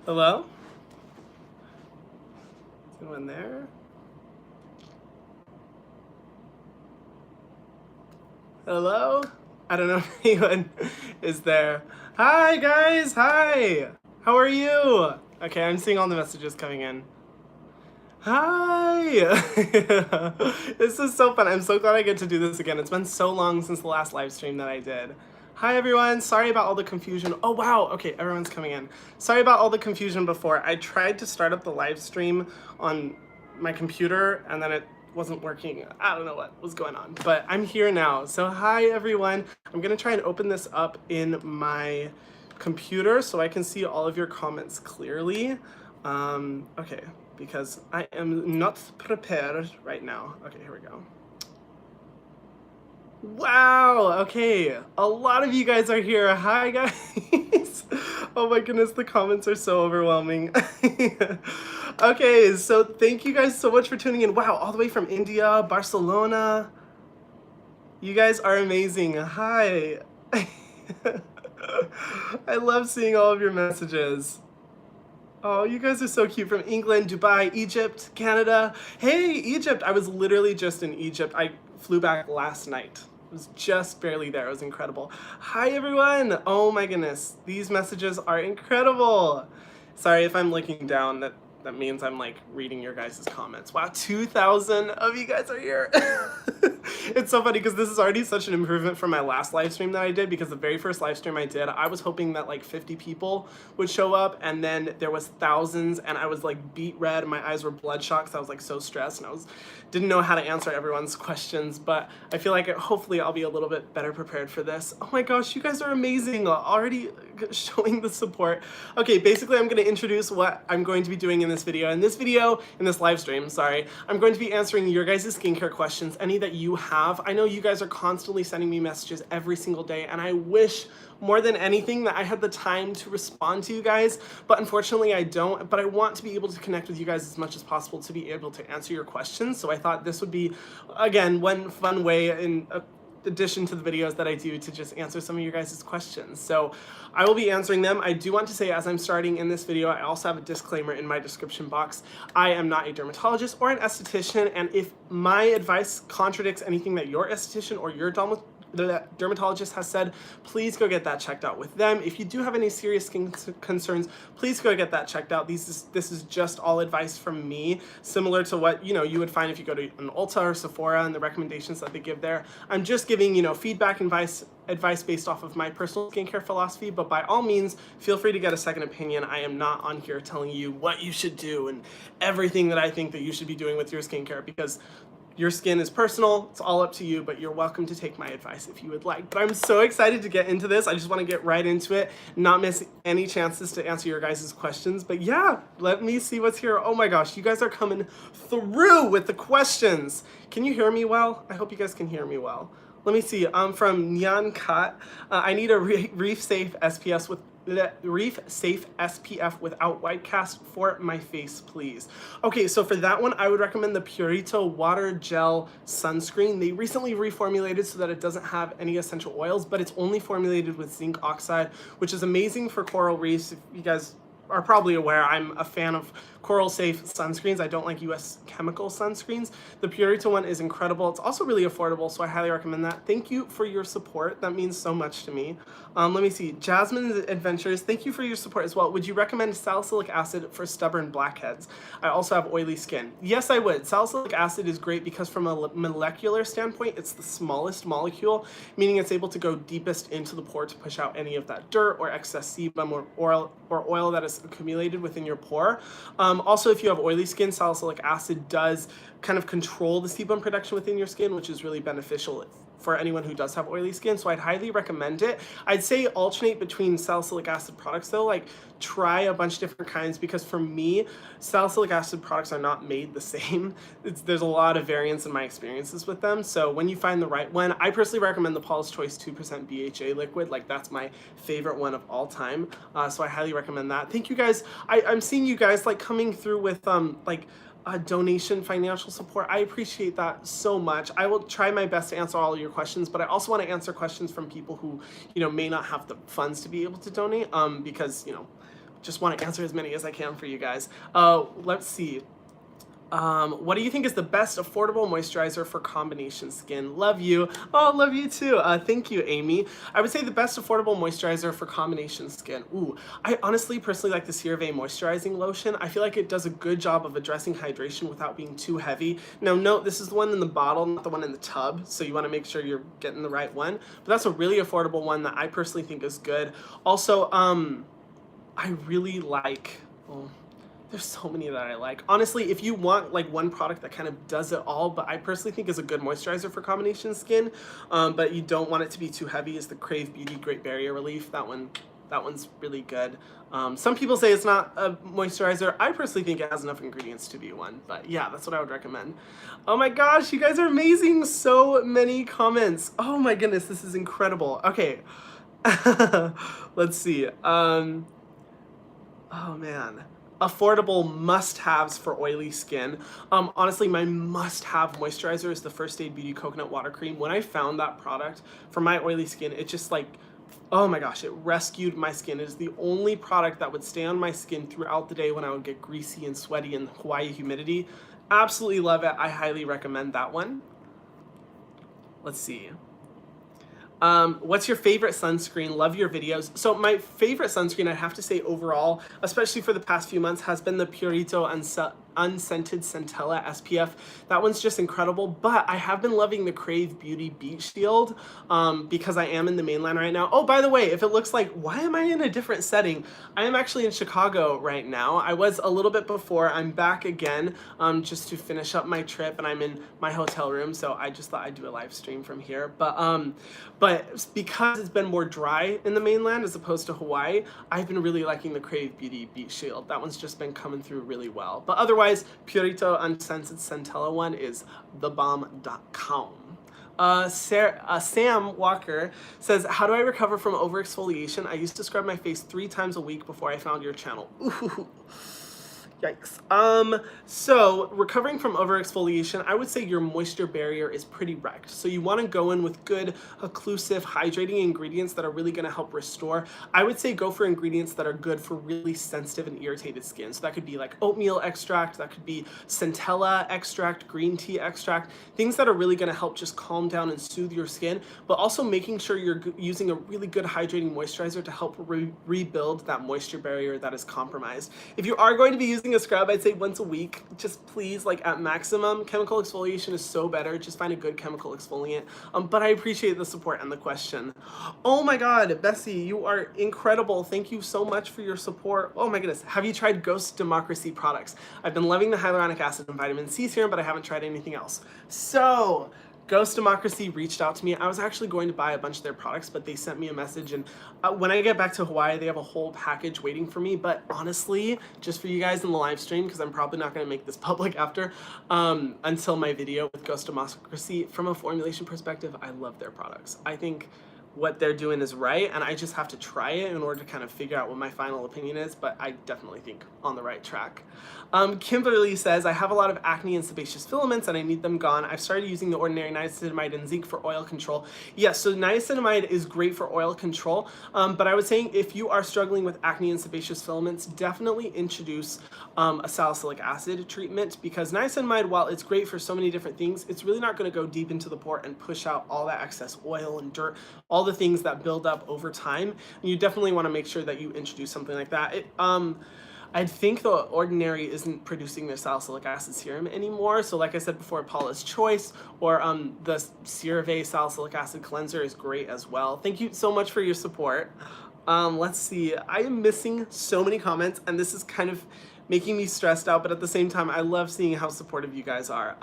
Hello? Is anyone there? Hello? I don't know if anyone is there. Hi, guys! Hi! How are you? Okay, I'm seeing all the messages coming in. Hi! This is so fun. I'm so glad I get to do this again. It's been so long since the last live stream that I did. Hi, everyone. Sorry about all the confusion. Oh, wow. Okay, everyone's coming in. Sorry about all the confusion before. I tried to start up the live stream on my computer, and then it wasn't working. I don't know what was going on, but I'm here now. So hi, everyone. I'm going to try and open this up in my computer so I can see all of your comments clearly. Okay, because I am not prepared right now. Okay, here we go. Wow, okay. A lot of you guys are here. Hi, guys. Oh my goodness, the comments are so overwhelming. Okay, so thank you guys so much for tuning in. Wow, all the way from India, Barcelona. You guys are amazing. Hi. I love seeing all of your messages. Oh, you guys are so cute. From England, Dubai, Egypt, Canada. Hey, Egypt. I was literally just in Egypt. I flew back last night. I was just barely there. It was incredible. Hi, everyone. Oh my goodness. These messages are incredible. Sorry if I'm looking down. That means I'm like reading your guys' comments. Wow, 2,000 of you guys are here. It's so funny because this is already such an improvement from my last live stream that I did, because the very first live stream I did, I was hoping that like 50 people would show up, and then there was thousands, and I was like beet red. My eyes were bloodshot because I was like so stressed, and didn't know how to answer everyone's questions. But I feel like hopefully I'll be a little bit better prepared for this. Oh my gosh, you guys are amazing. Already showing the support. Okay, basically I'm going to introduce what I'm going to be doing in this video. In this live stream, sorry, I'm going to be answering your guys' skincare questions, any that you have. I know you guys are constantly sending me messages every single day, and I wish more than anything that I had the time to respond to you guys, but unfortunately I don't. But I want to be able to connect with you guys as much as possible to be able to answer your questions. So I thought this would be, again, one fun way in addition to the videos that I do to just answer some of your guys' questions. So I will be answering them. I do want to say, as I'm starting in this video, I also have a disclaimer in my description box. I am not a dermatologist or an esthetician, and if my advice contradicts anything that your esthetician or your dermatologist has said, please go get that checked out with them. If you do have any serious skin concerns, please go get that checked out. This is just all advice from me, similar to what you would find if you go to an Ulta or Sephora and the recommendations that they give there. I'm just giving feedback and advice based off of my personal skincare philosophy, but by all means, feel free to get a second opinion. I am not on here telling you what you should do and everything that I think that you should be doing with your skincare, because your skin is personal. It's all up to you, but you're welcome to take my advice if you would like. But I'm so excited to get into this. I just want to get right into it, not miss any chances to answer your guys' questions. But yeah, let me see what's here. Oh my gosh, you guys are coming through with the questions. Can you hear me well? I hope you guys can hear me well. Let me see. From Nyan Kat. I need a reef safe SPF without white cast for my face, please. Okay, so for that one, I would recommend the Purito Water Gel Sunscreen. They recently reformulated so that it doesn't have any essential oils, but it's only formulated with zinc oxide, which is amazing for coral reefs. If you guys are probably aware, I'm a fan of coral safe sunscreens. I don't like US chemical sunscreens. The Purito one is incredible. It's also really affordable, so I highly recommend that. Thank you for your support. That means so much to me. Let me see. Jasmine's Adventures, thank you for your support as well. Would you recommend salicylic acid for stubborn blackheads? I also have oily skin. Yes, I would. Salicylic acid is great because from a molecular standpoint, it's the smallest molecule, meaning it's able to go deepest into the pore to push out any of that dirt or excess sebum or oil that is accumulated within your pore. Also, if you have oily skin, salicylic acid does kind of control the sebum production within your skin, which is really beneficial for anyone who does have oily skin. So I'd highly recommend it. I'd say alternate between salicylic acid products though, like try a bunch of different kinds, because for me, salicylic acid products are not made the same. There's a lot of variance in my experiences with them. So when you find the right one, I personally recommend the Paula's Choice 2% BHA liquid. Like that's my favorite one of all time. So I highly recommend that. Thank you guys. I'm seeing you guys like coming through with donation financial support. I appreciate that so much. I will try my best to answer all of your questions, but I also want to answer questions from people who may not have the funds to be able to donate, because just want to answer as many as I can for you guys. Let's see. What do you think is the best affordable moisturizer for combination skin? Love you. Oh, love you too. Thank you, Amy. I would say the best affordable moisturizer for combination skin. Ooh, I honestly personally like the CeraVe moisturizing lotion. I feel like it does a good job of addressing hydration without being too heavy. Now, note, this is the one in the bottle, not the one in the tub, so you want to make sure you're getting the right one. But that's a really affordable one that I personally think is good. Also, I really like, well, there's so many that I like. Honestly, if you want like one product that kind of does it all, but I personally think is a good moisturizer for combination skin, but you don't want it to be too heavy, is the Crave Beauty Great Barrier Relief. That one's really good. Some people say it's not a moisturizer. I personally think it has enough ingredients to be one, but yeah, that's what I would recommend. Oh my gosh, you guys are amazing. So many comments. Oh my goodness, this is incredible. Okay. Let's see. Oh man. Affordable must-haves for oily skin. Honestly, my must-have moisturizer is the First Aid Beauty Coconut Water Cream. When I found that product for my oily skin, it just like, oh my gosh, it rescued my skin. It is the only product that would stay on my skin throughout the day when I would get greasy and sweaty in Hawaii humidity. Absolutely love it. I highly recommend that one. Let's see. What's your favorite sunscreen? Love your videos. So my favorite sunscreen, I have to say overall, especially for the past few months, has been the Purito Unscented Centella SPF. That one's just incredible, but I have been loving the Crave Beauty Beach Shield because I am in the mainland right now. Oh, by the way, if it looks like, why am I in a different setting? I am actually in Chicago right now. I was a little bit before. I'm back again just to finish up my trip, and I'm in my hotel room, so I just thought I'd do a live stream from here. But because it's been more dry in the mainland as opposed to Hawaii, I've been really liking the Crave Beauty Beach Shield. That one's just been coming through really well. But otherwise, Purito Unscented Centella one is thebomb.com. Sam Walker says, how do I recover from overexfoliation? I used to scrub my face 3 times a week before I found your channel. Ooh. Yikes. So recovering from overexfoliation, I would say your moisture barrier is pretty wrecked. So you want to go in with good, occlusive, hydrating ingredients that are really going to help restore. I would say go for ingredients that are good for really sensitive and irritated skin. So that could be like oatmeal extract, that could be centella extract, green tea extract, things that are really going to help just calm down and soothe your skin, but also making sure you're using a really good hydrating moisturizer to help rebuild that moisture barrier that is compromised. If you are going to be using a scrub, I'd say once a week, just please, like at maximum. Chemical exfoliation is so better. Just find a good chemical exfoliant. But I appreciate the support and the question. Oh my God, Bessie, you are incredible. Thank you so much for your support. Oh my goodness. Have you tried Ghost Democracy products? I've been loving the hyaluronic acid and vitamin C serum, but I haven't tried anything else. So, Ghost Democracy reached out to me. I was actually going to buy a bunch of their products, but they sent me a message, and when I get back to Hawaii, they have a whole package waiting for me. But honestly, just for you guys in the live stream, because I'm probably not going to make this public after, until my video with Ghost Democracy, from a formulation perspective, I love their products. I think what they're doing is right, and I just have to try it in order to kind of figure out what my final opinion is, but I definitely think on the right track. Kimberly says, I have a lot of acne and sebaceous filaments and I need them gone. I've started using the ordinary niacinamide and zinc for oil control. Yes, so niacinamide is great for oil control, but I was saying if you are struggling with acne and sebaceous filaments, definitely introduce a salicylic acid treatment, because niacinamide, while it's great for so many different things, it's really not going to go deep into the pore and push out all that excess oil and dirt, all the things that build up over time. And you definitely want to make sure that you introduce something like that. I think the Ordinary isn't producing their salicylic acid serum anymore. So like I said before, Paula's Choice or the CeraVe salicylic acid cleanser is great as well. Thank you so much for your support. Let's see, I am missing so many comments and this is kind of making me stressed out, but at the same time, I love seeing how supportive you guys are.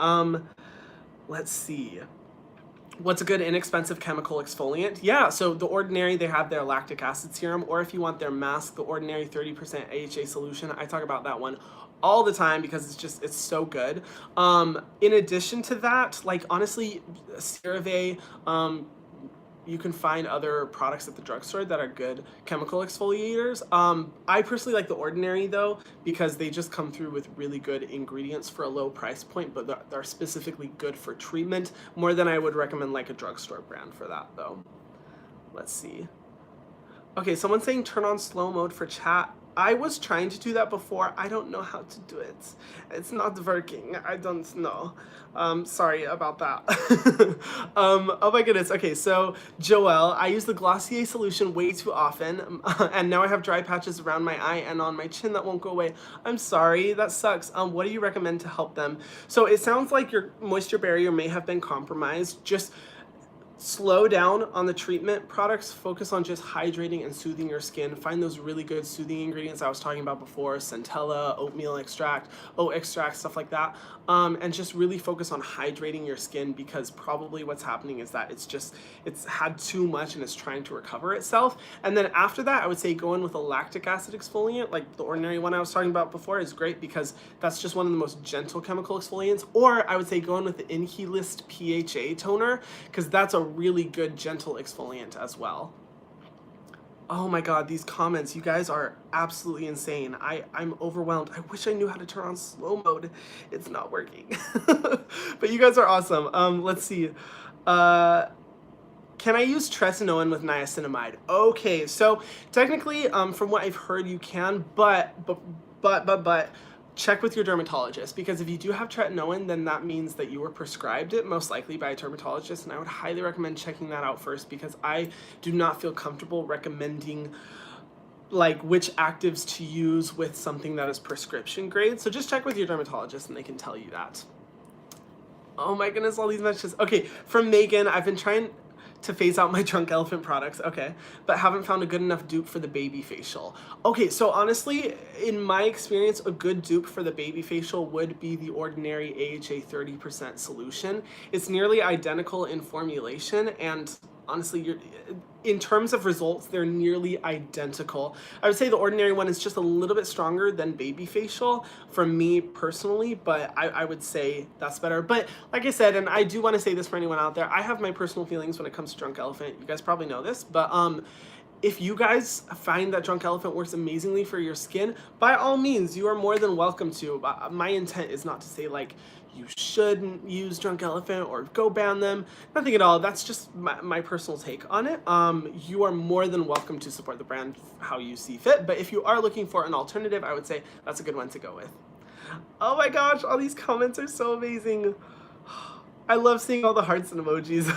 Let's see. What's a good inexpensive chemical exfoliant? Yeah, so the Ordinary, they have their lactic acid serum, or if you want their mask, the Ordinary 30% AHA solution. I talk about that one all the time because it's so good. In addition to that, like honestly, CeraVe, you can find other products at the drugstore that are good chemical exfoliators. I personally like the Ordinary though, because they just come through with really good ingredients for a low price point, but they're specifically good for treatment, more than I would recommend like a drugstore brand for that though. Let's see. Okay, someone's saying turn on slow mode for chat. I was trying to do that before. I don't know how to do it. It's not working. I don't know. Sorry about that. Oh my goodness. Okay, so Joelle, I use the Glossier solution way too often, and now I have dry patches around my eye and on my chin that won't go away. I'm sorry, that sucks. What do you recommend to help them? So it sounds like your moisture barrier may have been compromised. Just slow down on the treatment products, focus on just hydrating and soothing your skin. Find those really good soothing ingredients I was talking about before, centella, oatmeal extract, oat extract, stuff like that. And just really focus on hydrating your skin, because probably what's happening is that it's had too much and it's trying to recover itself. And then after that, I would say go in with a lactic acid exfoliant, like the ordinary one I was talking about before is great, because that's just one of the most gentle chemical exfoliants. Or I would say go in with the Inhilist PHA toner, because that's a really good gentle exfoliant as well. Oh my god, these comments, you guys are absolutely insane. I'm overwhelmed. I wish I knew how to turn on slow mode. It's not working. But you guys are awesome. Let's see. Can I use tretinoin with niacinamide? Okay, so technically, from what I've heard, you can, but check with your dermatologist, because if you do have tretinoin, then that means that you were prescribed it, most likely by a dermatologist, and I would highly recommend checking that out first, because I do not feel comfortable recommending like which actives to use with something that is prescription grade. So just check with your dermatologist and they can tell you that. Oh my goodness, all these messages. Okay, from Megan, I've been trying to phase out my Drunk Elephant products, okay, but haven't found a good enough dupe for the baby facial. Okay, so honestly, in my experience, a good dupe for the baby facial would be the ordinary AHA 30% solution. It's nearly identical in formulation, and honestly, in terms of results, they're nearly identical. I would say the ordinary one is just a little bit stronger than baby facial for me personally, but I would say that's better. But like I said, and I do want to say this for anyone out there, I have my personal feelings when it comes to Drunk Elephant. You guys probably know this, but if you guys find that Drunk Elephant works amazingly for your skin, by all means, you are more than welcome to. My intent is not to say like you shouldn't use Drunk Elephant or go ban them. Nothing at all. That's just my personal take on it. You are more than welcome to support the brand how you see fit. But if you are looking for an alternative, I would say that's a good one to go with. Oh my gosh, all these comments are so amazing. I love seeing all the hearts and emojis.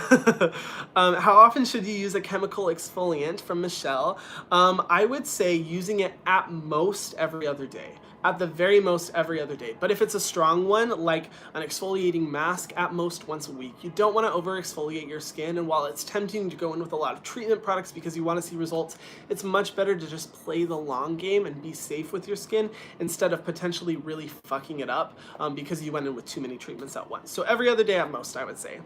How often should you use a chemical exfoliant? From Michelle. I would say using it at most every other day. At the very most every other day. But if it's a strong one, like an exfoliating mask, at most once a week. You don't want to over exfoliate your skin, and while it's tempting to go in with a lot of treatment products because you want to see results, it's much better to just play the long game and be safe with your skin instead of potentially really fucking it up because you went in with too many treatments at once. So every other day at most, I would say.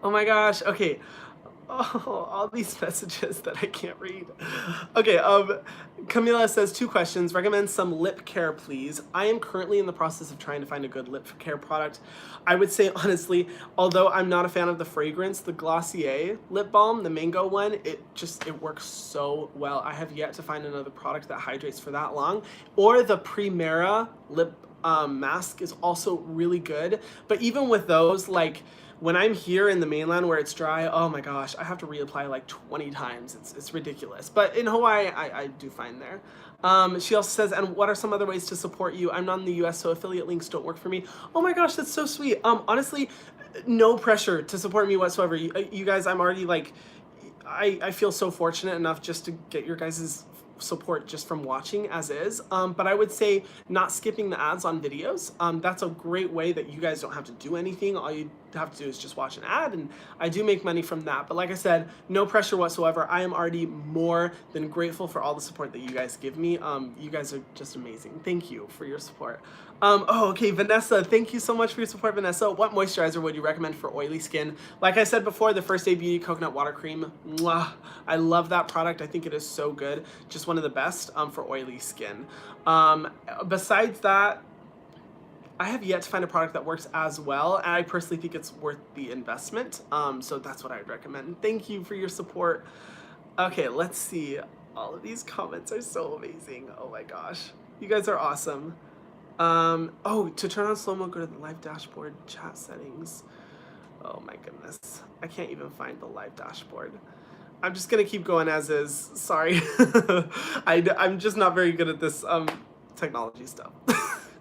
Oh my gosh, okay. Oh, all these messages that I can't read. Okay, Camila says 2 questions. Recommend some lip care, please. I am currently in the process of trying to find a good lip care product. I would say, honestly, although I'm not a fan of the fragrance, the Glossier lip balm, the mango one, it works so well. I have yet to find another product that hydrates for that long. Or the Primera lip mask is also really good. But even with those, like, when I'm here in the mainland where it's dry, oh my gosh, I have to reapply like 20 times. It's ridiculous. But in Hawaii, I do fine there. She also says, and what are some other ways to support you? I'm not in the US, so affiliate links don't work for me. Oh my gosh, that's so sweet. Honestly, no pressure to support me whatsoever. You guys, I'm already like, I feel so fortunate enough just to get your guys' support just from watching as is. But I would say not skipping the ads on videos. That's a great way that you guys don't have to do anything. All you have to do is just watch an ad, and I do make money from that. But like I said, no pressure whatsoever. I am already more than grateful for all the support that you guys give me. You guys are just amazing. Thank you for your support. Oh, okay, Vanessa, thank you so much for your support, Vanessa. What moisturizer would you recommend for oily skin? Like I said before, the First Aid Beauty Coconut Water Cream. Mwah, I love that product. I think it is so good. Just one of the best for oily skin. Besides that, I have yet to find a product that works as well, and I personally think it's worth the investment. So that's what I'd recommend. Thank you for your support. Okay, let's see. All of these comments are so amazing. Oh my gosh. You guys are awesome. Oh, to turn on slow-mo, go to the live dashboard chat settings. Oh my goodness. I can't even find the live dashboard. I'm just gonna keep going as is. Sorry. I'm just not very good at this technology stuff.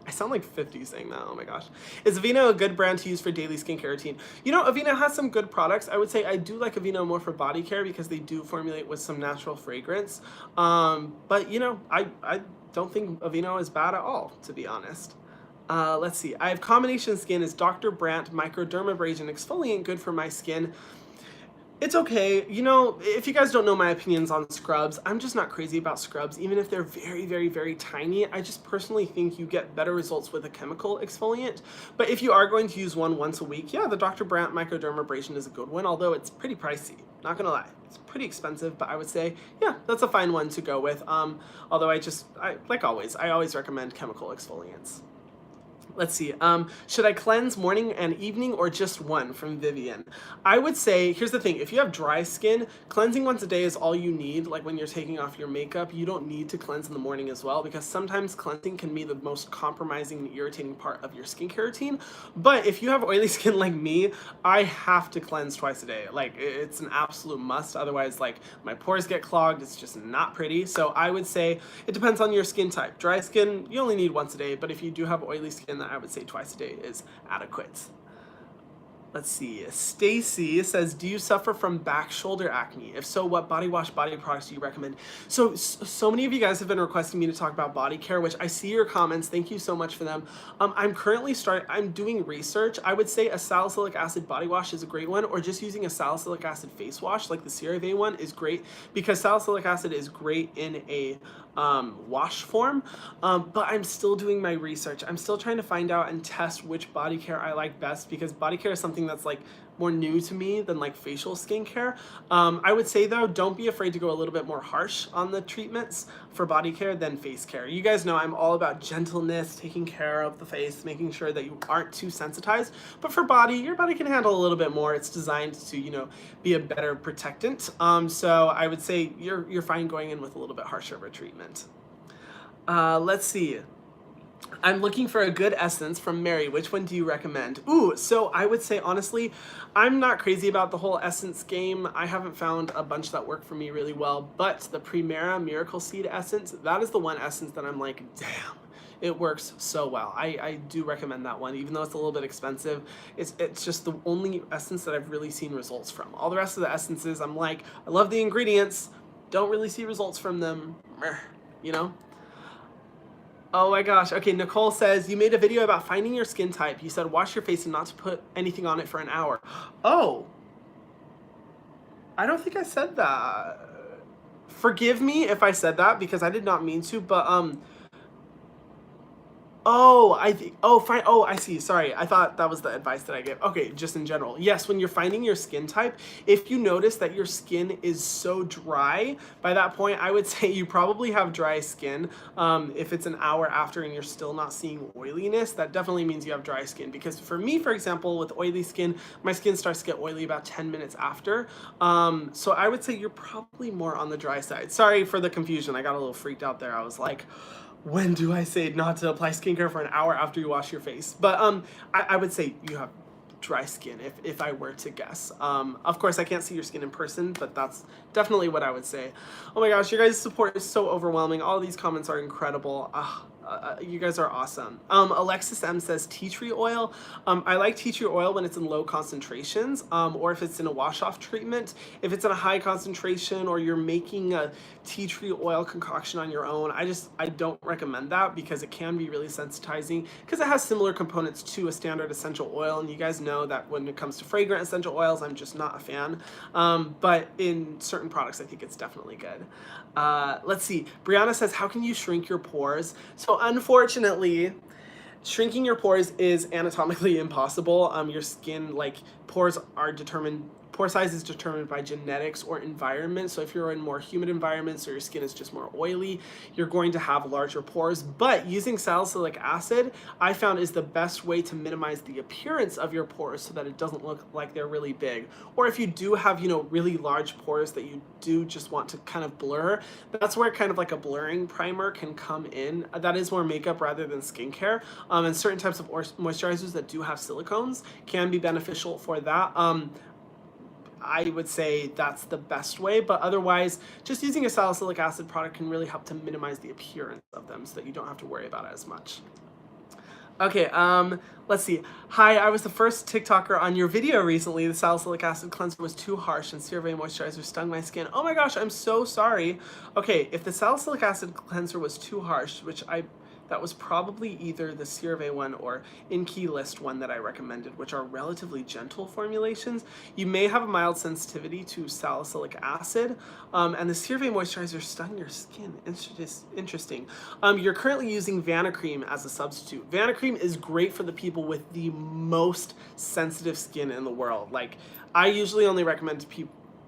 I sound like 50 saying that. Oh my gosh. Is Aveeno a good brand to use for daily skincare routine? You know, Aveeno has some good products. I would say I do like Aveeno more for body care because they do formulate with some natural fragrance. But you know, I don't think Aveeno is bad at all, to be honest. Let's see. I have combination skin. Is Dr. Brandt microdermabrasion exfoliant good for my skin? It's okay. You know, if you guys don't know my opinions on scrubs, I'm just not crazy about scrubs, even if they're very, very, very tiny. I just personally think you get better results with a chemical exfoliant. But if you are going to use one once a week, yeah, the Dr. Brandt microdermabrasion is a good one, although it's pretty pricey. Not gonna lie. It's pretty expensive, but I would say, yeah, that's a fine one to go with. Although like always, I always recommend chemical exfoliants. Let's see. Should I cleanse morning and evening or just one? From Vivian. I would say, here's the thing. If you have dry skin, cleansing once a day is all you need. Like when you're taking off your makeup, you don't need to cleanse in the morning as well, because sometimes cleansing can be the most compromising and irritating part of your skincare routine. But if you have oily skin like me, I have to cleanse twice a day. Like it's an absolute must. Otherwise, like my pores get clogged. It's just not pretty. So I would say it depends on your skin type. Dry skin, you only need once a day. But if you do have oily skin, I would say twice a day is adequate. Let's see. Stacy says, do you suffer from back shoulder acne? If so, what body wash, body products do you recommend? So many of you guys have been requesting me to talk about body care, which I see your comments. Thank you so much for them. I'm doing research. I would say a salicylic acid body wash is a great one, or just using a salicylic acid face wash like the CeraVe one is great, because salicylic acid is great in a wash form, but I'm still doing my research. I'm still trying to find out and test which body care I like best, because body care is something that's like more new to me than like facial skincare. I would say though, don't be afraid to go a little bit more harsh on the treatments for body care than face care. You guys know I'm all about gentleness, taking care of the face, making sure that you aren't too sensitized. But for body, your body can handle a little bit more. It's designed to, you know, be a better protectant. So I would say you're fine going in with a little bit harsher of a treatment. Let's see. I'm looking for a good essence from Mary. Which one do you recommend? Ooh, so I would say, honestly, I'm not crazy about the whole essence game. I haven't found a bunch that work for me really well, but the Primera Miracle Seed Essence, that is the one essence that I'm like, damn, it works so well. I do recommend that one, even though it's a little bit expensive. It's just the only essence that I've really seen results from. All the rest of the essences, I'm like, I love the ingredients, don't really see results from them, you know? Oh my gosh. Okay, Nicole says, you made a video about finding your skin type. You said wash your face and not to put anything on it for an hour. Oh. I don't think I said that. Forgive me if I said that, because I did not mean to, but fine. Oh, I see. Sorry. I thought that was the advice that I gave. Okay, just in general. Yes, when you're finding your skin type, if you notice that your skin is so dry, by that point, I would say you probably have dry skin. If it's an hour after and you're still not seeing oiliness, that definitely means you have dry skin. Because for me, for example, with oily skin, my skin starts to get oily about 10 minutes after. So I would say you're probably more on the dry side. Sorry for the confusion. I got a little freaked out there. I was like, when do I say not to apply skincare for an hour after you wash your face? But I would say you have dry skin if I were to guess. Of course, I can't see your skin in person, but that's definitely what I would say. Oh my gosh, your guys' support is so overwhelming. All of these comments are incredible. You guys are awesome. Alexis M says tea tree oil. I like tea tree oil when it's in low concentrations, or if it's in a wash-off treatment. If it's in a high concentration or you're making a tea tree oil concoction on your own, I don't recommend that, because it can be really sensitizing, because it has similar components to a standard essential oil, and you guys know that when it comes to fragrant essential oils, I'm just not a fan. But in certain products, I think it's definitely good. Let's see. Brianna says, how can you shrink your pores? So unfortunately, shrinking your pores is anatomically impossible. Your skin, like, pore size is determined by genetics or environment. So if you're in more humid environments or your skin is just more oily, you're going to have larger pores. But using salicylic acid, I found, is the best way to minimize the appearance of your pores so that it doesn't look like they're really big. Or if you do have, you know, really large pores that you do just want to kind of blur, that's where kind of like a blurring primer can come in. That is more makeup rather than skincare. And certain types of moisturizers that do have silicones can be beneficial for that. I would say that's the best way, but otherwise, just using a salicylic acid product can really help to minimize the appearance of them so that you don't have to worry about it as much. Okay, let's see. Hi, I was the first TikToker on your video recently. The salicylic acid cleanser was too harsh and CeraVe moisturizer stung my skin. Oh my gosh, I'm so sorry. Okay, if the salicylic acid cleanser was too harsh, that was probably either the CeraVe one or In Key List one that I recommended, which are relatively gentle formulations. You may have a mild sensitivity to salicylic acid, and the CeraVe moisturizer stung your skin. Interesting. You're currently using Vanicream as a substitute. Vanicream is great for the people with the most sensitive skin in the world. Like, I usually only recommend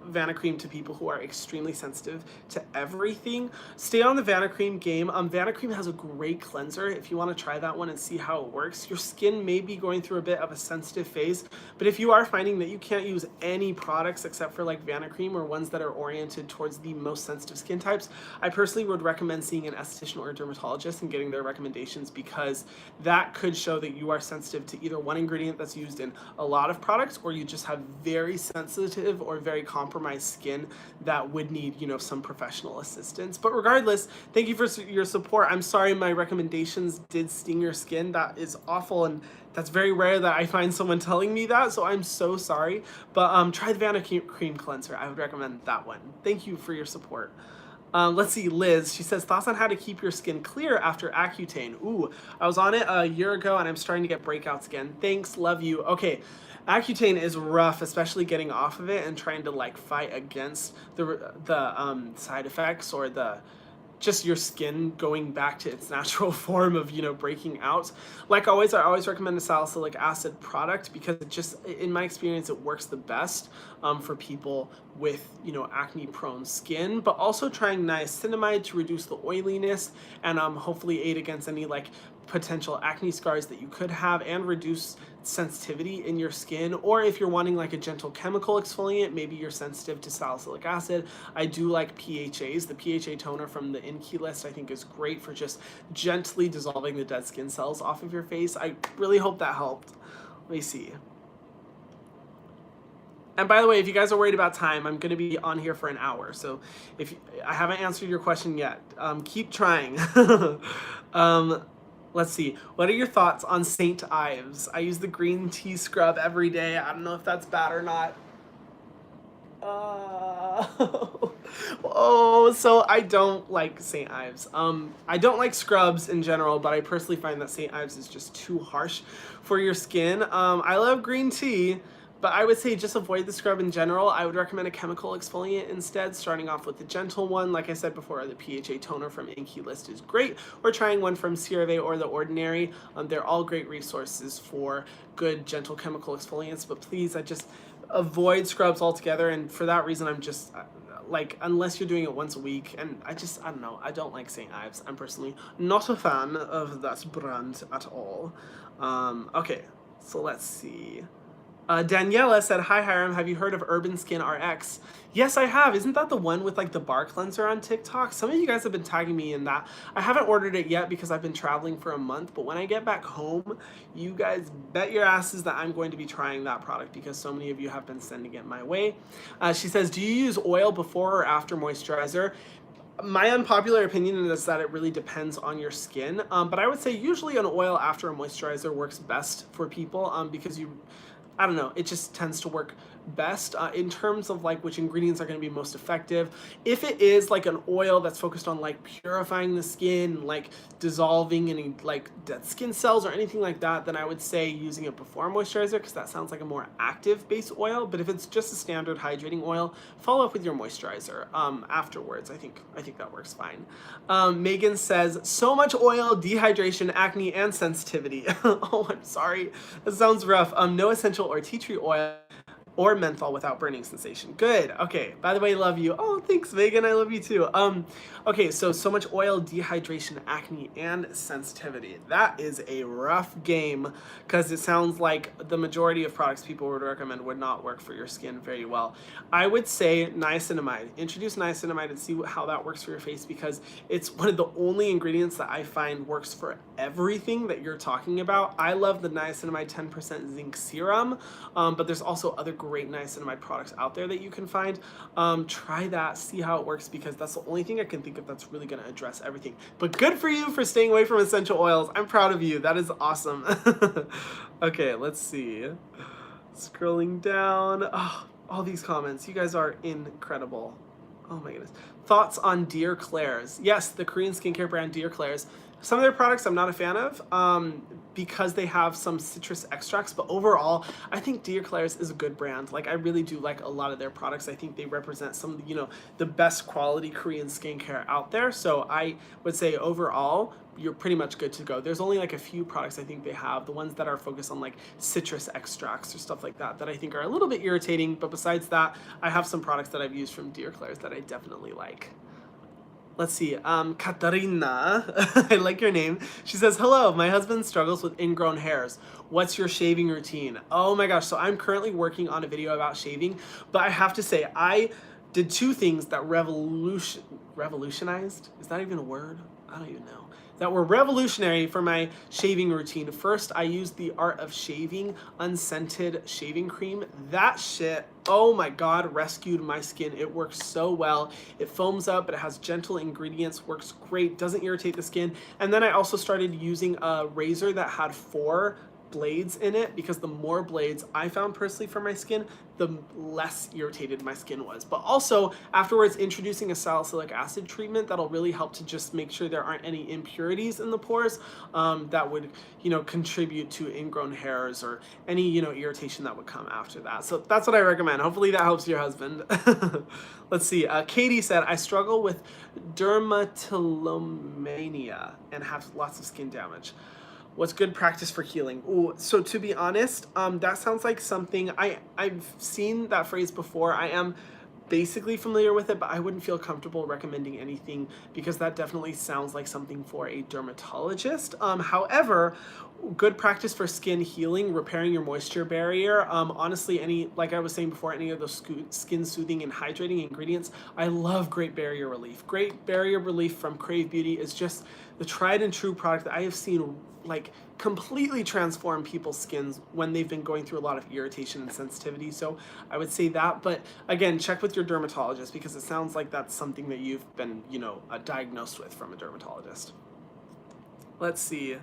Vanicream to people who are extremely sensitive to everything. Stay on the Vanicream game. Vanicream has a great cleanser if you want to try that one and see how it works. Your skin may be going through a bit of a sensitive phase, but if you are finding that you can't use any products except for like Vanicream or ones that are oriented towards the most sensitive skin types, I personally would recommend seeing an esthetician or a dermatologist and getting their recommendations, because that could show that you are sensitive to either one ingredient that's used in a lot of products, or you just have very sensitive or very compromised skin that would need, some professional assistance. But regardless, thank you for your support. I'm sorry my recommendations did sting your skin. That is awful, and that's very rare that I find someone telling me that, so I'm so sorry. But try the Vanicream cleanser. I would recommend that one. Thank you for your support. Let's see, Liz, she says, thoughts on how to keep your skin clear after Accutane. Ooh, I was on it a year ago and I'm starting to get breakouts again. Thanks, love you. Okay, Accutane is rough, especially getting off of it and trying to like fight against the side effects or just your skin going back to its natural form of, breaking out. Like always, I always recommend a salicylic acid product because it just, in my experience, it works the best for people with, acne prone skin, but also trying niacinamide to reduce the oiliness and hopefully aid against any like potential acne scars that you could have and reduce sensitivity in your skin. Or if you're wanting like a gentle chemical exfoliant, maybe you're sensitive to salicylic acid, I do like PHAs. The PHA toner from the In Key List I think is great for just gently dissolving the dead skin cells off of your face. I really hope that helped. Let me see. And by the way, if you guys are worried about time, I'm going to be on here for an hour. So if I haven't answered your question yet, keep trying. Let's see. What are your thoughts on St. Ives? I use the green tea scrub every day. I don't know if that's bad or not. Oh, so I don't like St. Ives. I don't like scrubs in general, but I personally find that St. Ives is just too harsh for your skin. I love green tea, but I would say just avoid the scrub in general. I would recommend a chemical exfoliant instead, starting off with the gentle one. Like I said before, the PHA toner from In Key List is great, or trying one from CeraVe or The Ordinary. They're all great resources for good, gentle chemical exfoliants, but please, I just avoid scrubs altogether, and for that reason, I'm just, like, unless you're doing it once a week, and I don't know, I don't like St. Ives. I'm personally not a fan of that brand at all. Okay, so let's see. Daniela said, hi Hiram, have you heard of Urban Skin RX? Yes, I have. Isn't that the one with like the bar cleanser on TikTok? Some of you guys have been tagging me in that. I haven't ordered it yet because I've been traveling for a month, but when I get back home, you guys bet your asses that I'm going to be trying that product because so many of you have been sending it my way. She says, do you use oil before or after moisturizer? My unpopular opinion is that it really depends on your skin, but I would say usually an oil after a moisturizer works best for people because I don't know, it just tends to work best in terms of like which ingredients are going to be most effective. If it is like an oil that's focused on like purifying the skin, like dissolving any like dead skin cells or anything like that, then I would say using it before moisturizer because that sounds like a more active base oil. But if it's just a standard hydrating oil, follow up with your moisturizer afterwards. I think that works fine. Megan says, so much oil, dehydration, acne, and sensitivity. Oh, I'm sorry. That sounds rough. No essential or tea tree oil or menthol without burning sensation. Good. Okay. By the way, love you. Oh, thanks, Megan. I love you too. Okay. So much oil, dehydration, acne, and sensitivity. That is a rough game because it sounds like the majority of products people would recommend would not work for your skin very well. I would say niacinamide. Introduce niacinamide and see how that works for your face because it's one of the only ingredients that I find works for everything that you're talking about. I love the niacinamide 10% zinc serum, but there's also other great niacinamide products out there that you can find. Try that, see how it works, because that's the only thing I can think of that's really going to address everything. But good for you for staying away from essential oils. I'm proud of you. That is awesome. Okay, let's see. Scrolling down. Oh, all these comments. You guys are incredible. Oh my goodness. Thoughts on Dear Claire's? Yes, the Korean skincare brand Dear Claire's. Some of their products I'm not a fan of because they have some citrus extracts, but overall, I think Dear Claire's is a good brand. Like, I really do like a lot of their products. I think they represent some of the, the best quality Korean skincare out there. So I would say overall, you're pretty much good to go. There's only like a few products I think they have, the ones that are focused on like citrus extracts or stuff like that, that I think are a little bit irritating. But besides that, I have some products that I've used from Dear Claire's that I definitely like. Let's see, Katarina, I like your name. She says, hello, my husband struggles with ingrown hairs. What's your shaving routine? Oh my gosh, so I'm currently working on a video about shaving, but I have to say, I did two things that revolutionized? Is that even a word? I don't even know. That were revolutionary for my shaving routine. First, I used the Art of Shaving unscented shaving cream. That shit, oh my God, rescued my skin. It works so well. It foams up, it has gentle ingredients, works great, doesn't irritate the skin. And then I also started using a razor that had 4 blades in it, because the more blades I found personally for my skin, the less irritated my skin was. But also afterwards, introducing a salicylic acid treatment that'll really help to just make sure there aren't any impurities in the pores that would contribute to ingrown hairs or any irritation that would come after that. So that's what I recommend. Hopefully that helps your husband. Let's see, Katie said, I struggle with dermatillomania and have lots of skin damage. What's good practice for healing? Ooh, so to be honest, that sounds like something, I've seen that phrase before. I am basically familiar with it, but I wouldn't feel comfortable recommending anything because that definitely sounds like something for a dermatologist. However, good practice for skin healing, repairing your moisture barrier. Honestly, like I was saying before, any of those skin soothing and hydrating ingredients, I love Great Barrier Relief. Great Barrier Relief from Crave Beauty is just the tried and true product that I have seen like completely transform people's skins when they've been going through a lot of irritation and sensitivity. So I would say that, but again, check with your dermatologist because it sounds like that's something that you've been, diagnosed with from a dermatologist. Let's see.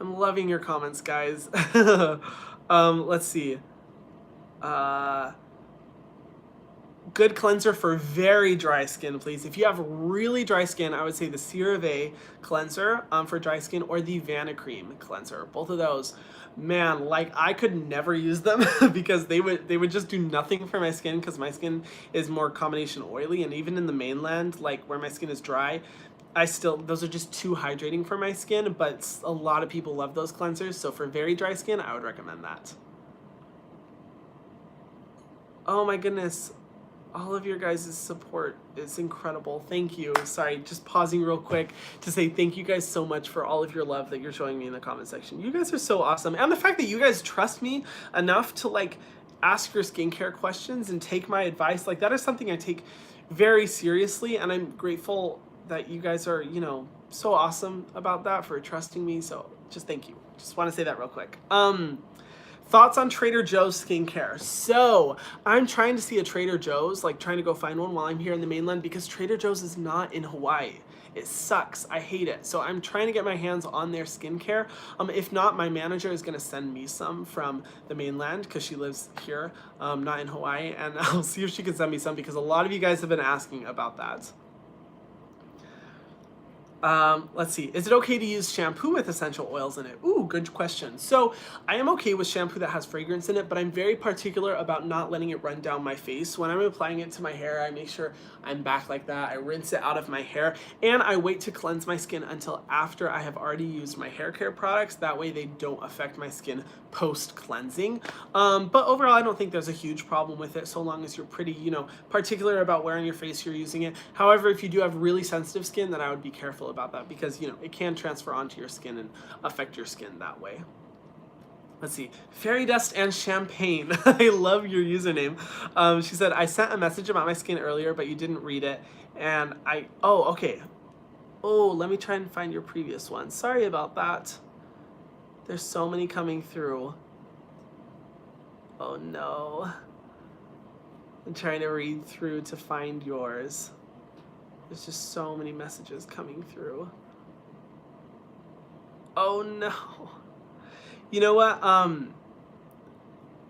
I'm loving your comments, guys. Let's see. Good cleanser for very dry skin, please. If you have really dry skin, I would say the CeraVe cleanser for dry skin or the Vanicream cleanser. Both of those, man, like I could never use them because they would just do nothing for my skin because my skin is more combination oily, and even in the mainland, like where my skin is dry, those are just too hydrating for my skin, but a lot of people love those cleansers. So for very dry skin, I would recommend that. Oh my goodness. All of your guys' support is incredible. Thank you. Sorry, just pausing real quick to say thank you guys so much for all of your love that you're showing me in the comment section. You guys are so awesome. And the fact that you guys trust me enough to like ask your skincare questions and take my advice, like that is something I take very seriously. And I'm grateful that you guys are, so awesome about that, for trusting me. So just thank you. Just want to say that real quick. Thoughts on Trader Joe's skincare. So I'm trying to see a Trader Joe's, like trying to go find one while I'm here in the mainland because Trader Joe's is not in Hawaii. It sucks. I hate it. So I'm trying to get my hands on their skincare. If not, my manager is going to send me some from the mainland because she lives here, not in Hawaii. And I'll see if she can send me some because a lot of you guys have been asking about that. Let's see. Is it okay to use shampoo with essential oils in it? Ooh, good question. So I am okay with shampoo that has fragrance in it, but I'm very particular about not letting it run down my face. When I'm applying it to my hair, I make sure I'm back like that. I rinse it out of my hair and I wait to cleanse my skin until after I have already used my hair care products. That way they don't affect my skin post cleansing. But overall, I don't think there's a huge problem with it so long as you're pretty, particular about where on your face you're using it. However, if you do have really sensitive skin, then I would be careful about that because, it can transfer onto your skin and affect your skin that way. Let's see, fairy dust and champagne. I love your username. She said, I sent a message about my skin earlier, but you didn't read it. And oh, okay. Oh, let me try and find your previous one. Sorry about that. There's so many coming through. Oh no. I'm trying to read through to find yours. There's just so many messages coming through. Oh no. You know what?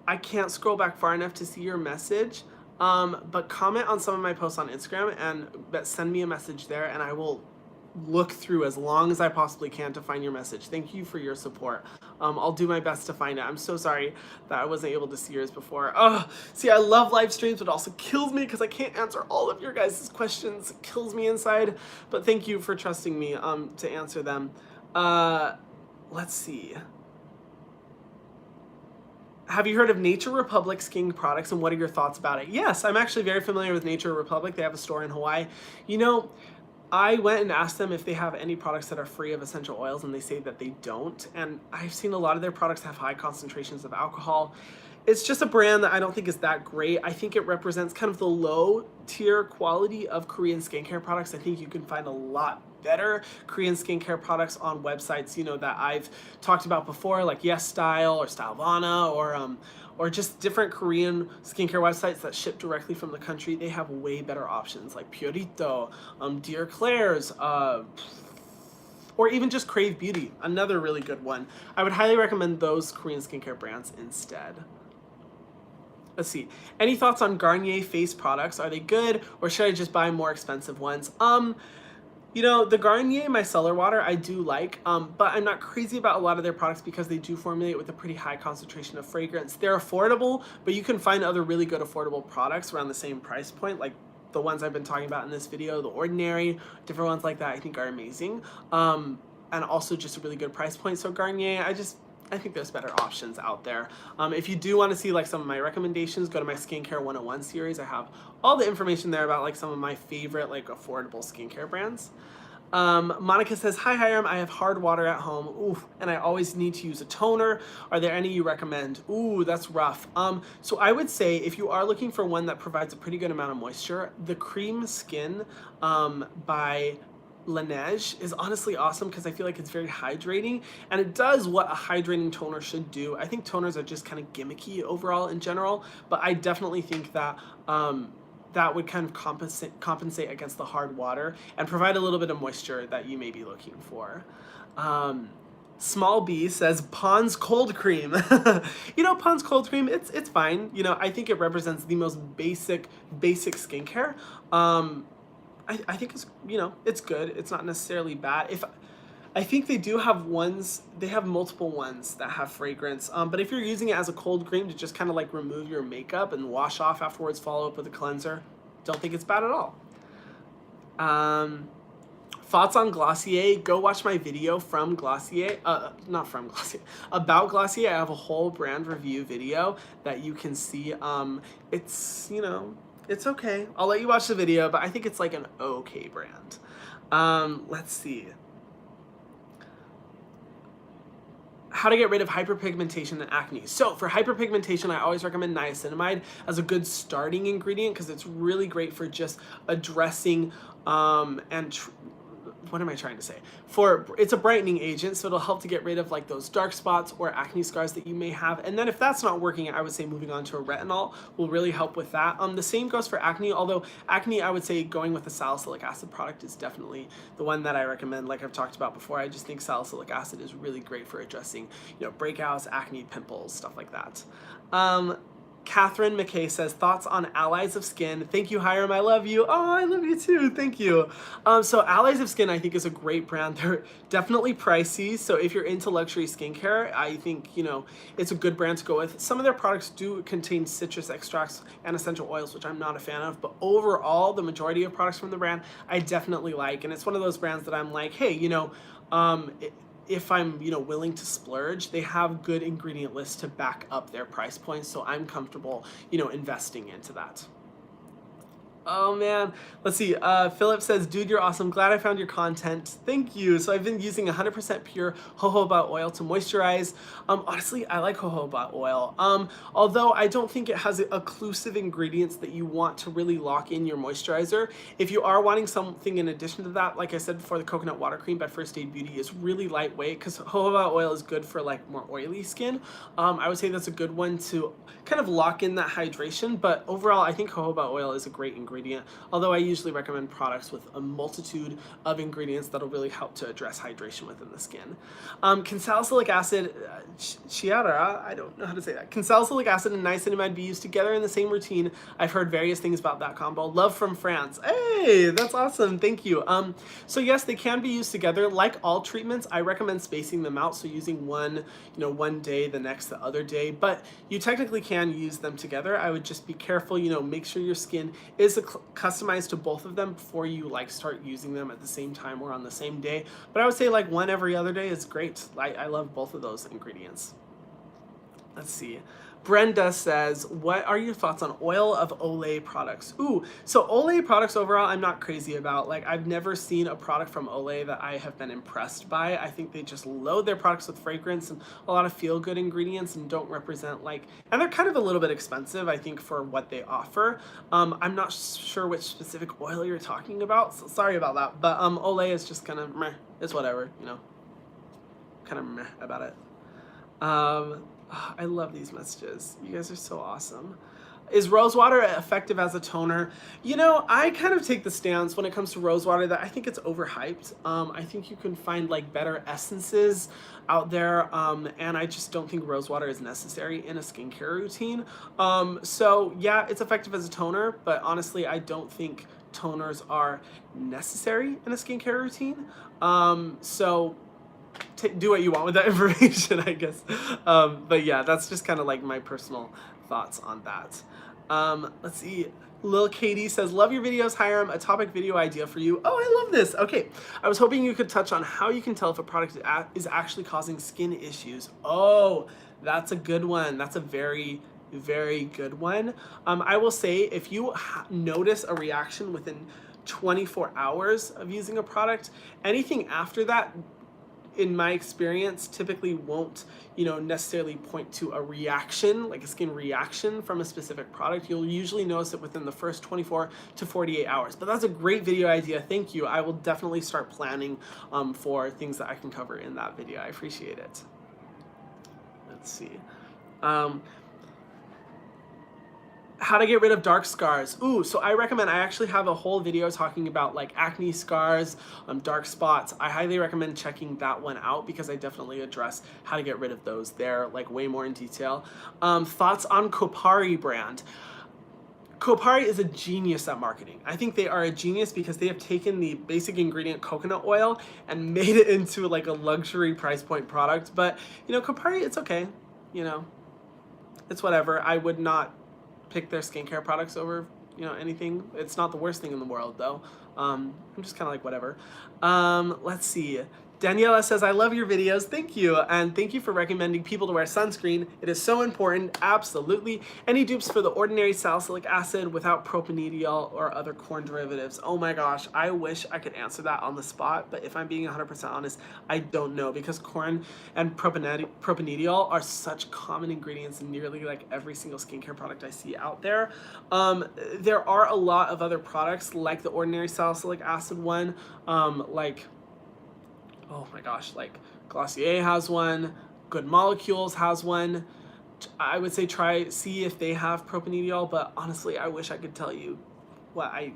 I can't scroll back far enough to see your message. But comment on some of my posts on Instagram and send me a message there, and I will look through as long as I possibly can to find your message. Thank you for your support. I'll do my best to find it. I'm so sorry that I wasn't able to see yours before. Oh, see, I love live streams, but it also kills me because I can't answer all of your guys' questions. It kills me inside. But thank you for trusting me to answer them. Let's see. Have you heard of Nature Republic skin products, and what are your thoughts about it? Yes, I'm actually very familiar with Nature Republic. They have a store in Hawaii. You know, I went and asked them if they have any products that are free of essential oils, and they say that they don't. And I've seen a lot of their products have high concentrations of alcohol. It's just a brand that I don't think is that great. I think it represents kind of the low tier quality of Korean skincare products. I think you can find a lot better Korean skincare products on websites, you know, that I've talked about before, like Yes Style or Stylevana, or just different Korean skincare websites that ship directly from the country. They have way better options like Purito, Dear Claire's, or even just Crave Beauty, another really good one. I would highly recommend those Korean skincare brands instead. Let's see. Any thoughts on Garnier face products? Are they good, or should I just buy more expensive ones? You know, the Garnier micellar water I do like, but I'm not crazy about a lot of their products because they do formulate with a pretty high concentration of fragrance. They're affordable, but you can find other really good affordable products around the same price point, like the ones I've been talking about in this video, The Ordinary, different ones like that I think are amazing. And also just a really good price point. So Garnier, I think there's better options out there. If you do want to see like some of my recommendations, go to my Skincare 101 series. I have all the information there about like some of my favorite like affordable skincare brands. Monica says, hi Hiram, I have hard water at home, ooh, and I always need to use a toner. Are there any you recommend? Ooh, that's rough. So I would say if you are looking for one that provides a pretty good amount of moisture, the Cream Skin by Laneige is honestly awesome because I feel like it's very hydrating, and it does what a hydrating toner should do. I think toners are just kind of gimmicky overall in general, but I definitely think that that would kind of compensate against the hard water and provide a little bit of moisture that you may be looking for. Small B says Pond's cold cream. You know, Pond's cold cream, it's fine. You know, I think it represents the most basic skincare. I think it's, you know, it's good. It's not necessarily bad. I think they do have ones, they have multiple ones that have fragrance. But if you're using it as a cold cream to just kind of like remove your makeup and wash off afterwards, follow up with a cleanser, don't think it's bad at all. Thoughts on Glossier? Go watch my video from Glossier, not from Glossier, about Glossier. I have a whole brand review video that you can see. It's, you know, it's okay. I'll let you watch the video, but I think it's like an okay brand. Let's see. How to get rid of hyperpigmentation and acne. So for hyperpigmentation, I always recommend niacinamide as a good starting ingredient because it's really great for just addressing what am I trying to say? It's a brightening agent, so it'll help to get rid of like those dark spots or acne scars that you may have. And then if that's not working, I would say moving on to a retinol will really help with that. The same goes for acne, although acne, I would say going with a salicylic acid product is definitely the one that I recommend. Like I've talked about before, I just think salicylic acid is really great for addressing, you know, breakouts, acne, pimples, stuff like that. Catherine McKay says, thoughts on Allies of Skin. Thank you, Hiram. I love you. Oh, I love you too. Thank you. So Allies of Skin, I think, is a great brand. They're definitely pricey. So if you're into luxury skincare, I think, you know, it's a good brand to go with. Some of their products do contain citrus extracts and essential oils, which I'm not a fan of. But overall, the majority of products from the brand, I definitely like. And it's one of those brands that I'm like, hey, you know, if I'm, you know, willing to splurge, they have good ingredient lists to back up their price points, so I'm comfortable, you know, investing into that. Oh man, let's see. Philip says, "Dude, you're awesome. Glad I found your content. Thank you." So I've been using 100% pure jojoba oil to moisturize. Honestly, I like jojoba oil. Although I don't think it has occlusive ingredients that you want to really lock in your moisturizer. If you are wanting something in addition to that, like I said before, the coconut water cream by First Aid Beauty is really lightweight because jojoba oil is good for like more oily skin. I would say that's a good one to kind of lock in that hydration. But overall, I think jojoba oil is a great ingredient. Although I usually recommend products with a multitude of ingredients that'll really help to address hydration within the skin. Can salicylic acid, chiara, I don't know how to say that. Can salicylic acid and niacinamide be used together in the same routine? I've heard various things about that combo. Love from France. Hey, that's awesome. Thank you. So yes, they can be used together. Like all treatments, I recommend spacing them out. So using one, one day, the next, the other day. But you technically can use them together. I would just be careful. Make sure your skin is customized to both of them before you like start using them at the same time or on the same day. But I would say like one every other day is great. I love both of those ingredients. Let's see. Brenda says, what are your thoughts on oil of Olay products? Ooh, so Olay products overall, I'm not crazy about. Like, I've never seen a product from Olay that I have been impressed by. I think they just load their products with fragrance and a lot of feel-good ingredients and don't represent and they're kind of a little bit expensive, I think, for what they offer. I'm not sure which specific oil you're talking about, so sorry about that. But Olay is just kind of meh. It's whatever, kind of meh about it. I love these messages. You guys are so awesome. Is rose water effective as a toner? I kind of take the stance when it comes to rose water that I think it's overhyped. I think you can find better essences out there, and I just don't think rose water is necessary in a skincare routine. So yeah, it's effective as a toner, but honestly, I don't think toners are necessary in a skincare routine. So do what you want with that information, I guess. But yeah, that's just kind of my personal thoughts on that. Let's see. Lil Katie says, love your videos, Hiram. A topic video idea for you. Oh, I love this. Okay. I was hoping you could touch on how you can tell if a product is actually causing skin issues. Oh, that's a good one. That's a very, very good one. I will say if you notice a reaction within 24 hours of using a product, anything after that, in my experience, typically won't, necessarily point to a reaction, like a skin reaction from a specific product. You'll usually notice it within the first 24 to 48 hours. But that's a great video idea. Thank you. I will definitely start planning for things that I can cover in that video. I appreciate it. Let's see. How to get rid of dark scars. Ooh, so I actually have a whole video talking about acne scars, dark spots. I highly recommend checking that one out because I definitely address how to get rid of those there way more in detail. Thoughts on Kopari brand. Kopari is a genius at marketing. I think they are a genius because they have taken the basic ingredient coconut oil and made it into a luxury price point product. But, Kopari, it's okay. It's whatever. I would not pick their skincare products over, anything. It's not the worst thing in the world, though. I'm just kind of whatever. Let's see. Daniela says, I love your videos. Thank you. And thank you for recommending people to wear sunscreen. It is so important. Absolutely. Any dupes for the ordinary salicylic acid without propanediol or other corn derivatives? Oh my gosh. I wish I could answer that on the spot. But if I'm being 100% honest, I don't know because corn and propanediol are such common ingredients in nearly every single skincare product I see out there. There are a lot of other products like the ordinary salicylic acid one, oh my gosh, Glossier has one, Good Molecules has one. I would say see if they have propanediol, but honestly, I wish I could tell you what I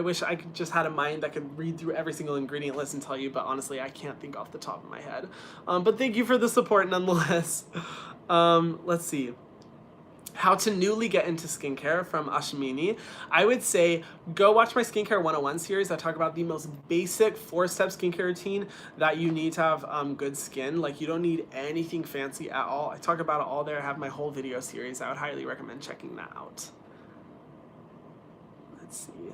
wish I could just had a mind that could read through every single ingredient list and tell you, but honestly, I can't think off the top of my head. But thank you for the support nonetheless. Let's see. How to newly get into skincare from Ashmini. I would say go watch my Skincare 101 series. I talk about the most basic 4-step skincare routine that you need to have good skin. You don't need anything fancy at all. I talk about it all there. I have my whole video series. I would highly recommend checking that out. Let's see.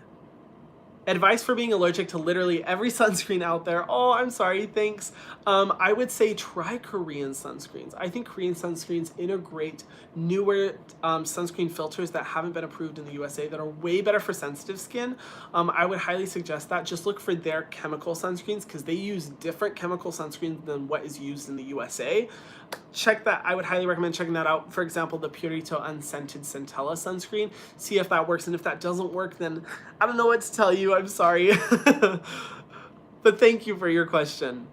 Advice for being allergic to literally every sunscreen out there. Oh, I'm sorry, thanks. I would say try Korean sunscreens. I think Korean sunscreens integrate newer sunscreen filters that haven't been approved in the USA that are way better for sensitive skin. I would highly suggest that. Just look for their chemical sunscreens because they use different chemical sunscreens than what is used in the USA. Check that. I would highly recommend checking that out. For example, the Purito Unscented Centella sunscreen. See if that works, and if that doesn't work, then I don't know what to tell you. I'm sorry. But thank you for your question.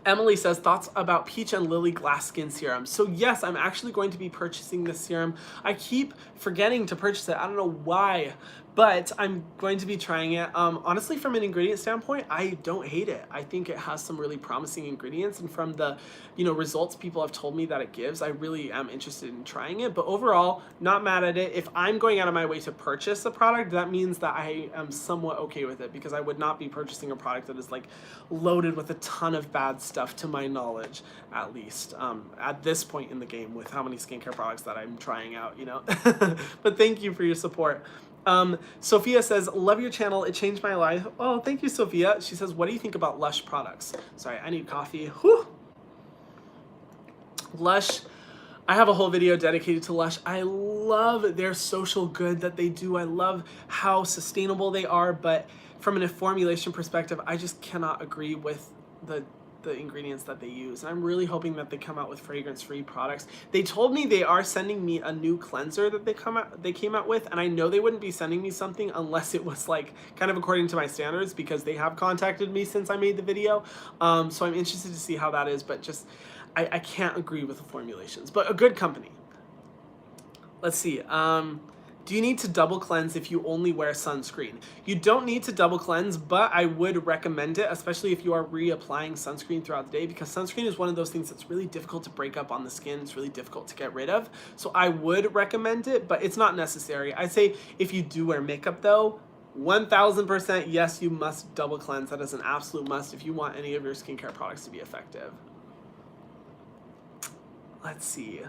Emily says, thoughts about Peach and Lily Glass Skin Serum. So yes, I'm actually going to be purchasing this serum. I keep forgetting to purchase it. I don't know why, but I'm going to be trying it. Honestly, from an ingredient standpoint, I don't hate it. I think it has some really promising ingredients, and from the results people have told me that it gives, I really am interested in trying it. But overall, not mad at it. If I'm going out of my way to purchase a product, that means that I am somewhat okay with it, because I would not be purchasing a product that is like loaded with a ton of bad stuff, to my knowledge, at least at this point in the game with how many skincare products that I'm trying out, But thank you for your support. Sophia says, love your channel, it changed my life. Oh, thank you, Sophia. She says, what do you think about Lush products? Sorry, I need coffee. Whew. Lush, I have a whole video dedicated to Lush. I love their social good that they do. I love how sustainable they are, but from a formulation perspective, I just cannot agree with the ingredients that they use. And I'm really hoping that they come out with fragrance-free products. They told me they are sending me a new cleanser that they came out with, and I know they wouldn't be sending me something unless it was like kind of according to my standards, because they have contacted me since I made the video. So I'm interested to see how that is, but just I can't agree with the formulations, but a good company. Let's see. Do you need to double cleanse if you only wear sunscreen? You don't need to double cleanse, but I would recommend it, especially if you are reapplying sunscreen throughout the day, because sunscreen is one of those things that's really difficult to break up on the skin. It's really difficult to get rid of. So I would recommend it, but it's not necessary. I'd say if you do wear makeup though, 1000% yes, you must double cleanse. That is an absolute must if you want any of your skincare products to be effective. Let's see.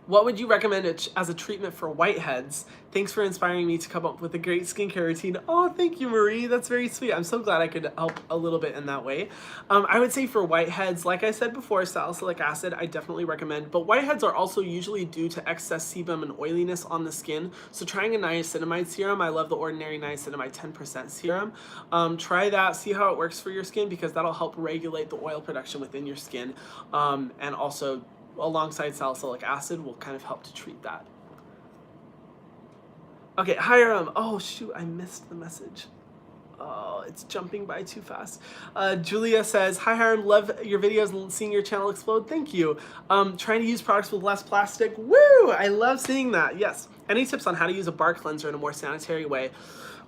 What would you recommend as a treatment for whiteheads? Thanks for inspiring me to come up with a great skincare routine. Oh, thank you, Marie. That's very sweet. I'm so glad I could help a little bit in that way. I would say for whiteheads, like I said before, salicylic acid, I definitely recommend. But whiteheads are also usually due to excess sebum and oiliness on the skin. So trying a niacinamide serum, I love the Ordinary Niacinamide 10% serum. Try that, see how it works for your skin, because that'll help regulate the oil production within your skin, and also alongside salicylic acid will kind of help to treat that. Okay, Hiram. Oh shoot, I missed the message. Oh, it's jumping by too fast. Julia says, hi Hiram, love your videos and seeing your channel explode. Thank you. Trying to use products with less plastic. Woo! I love seeing that. Yes. Any tips on how to use a bar cleanser in a more sanitary way?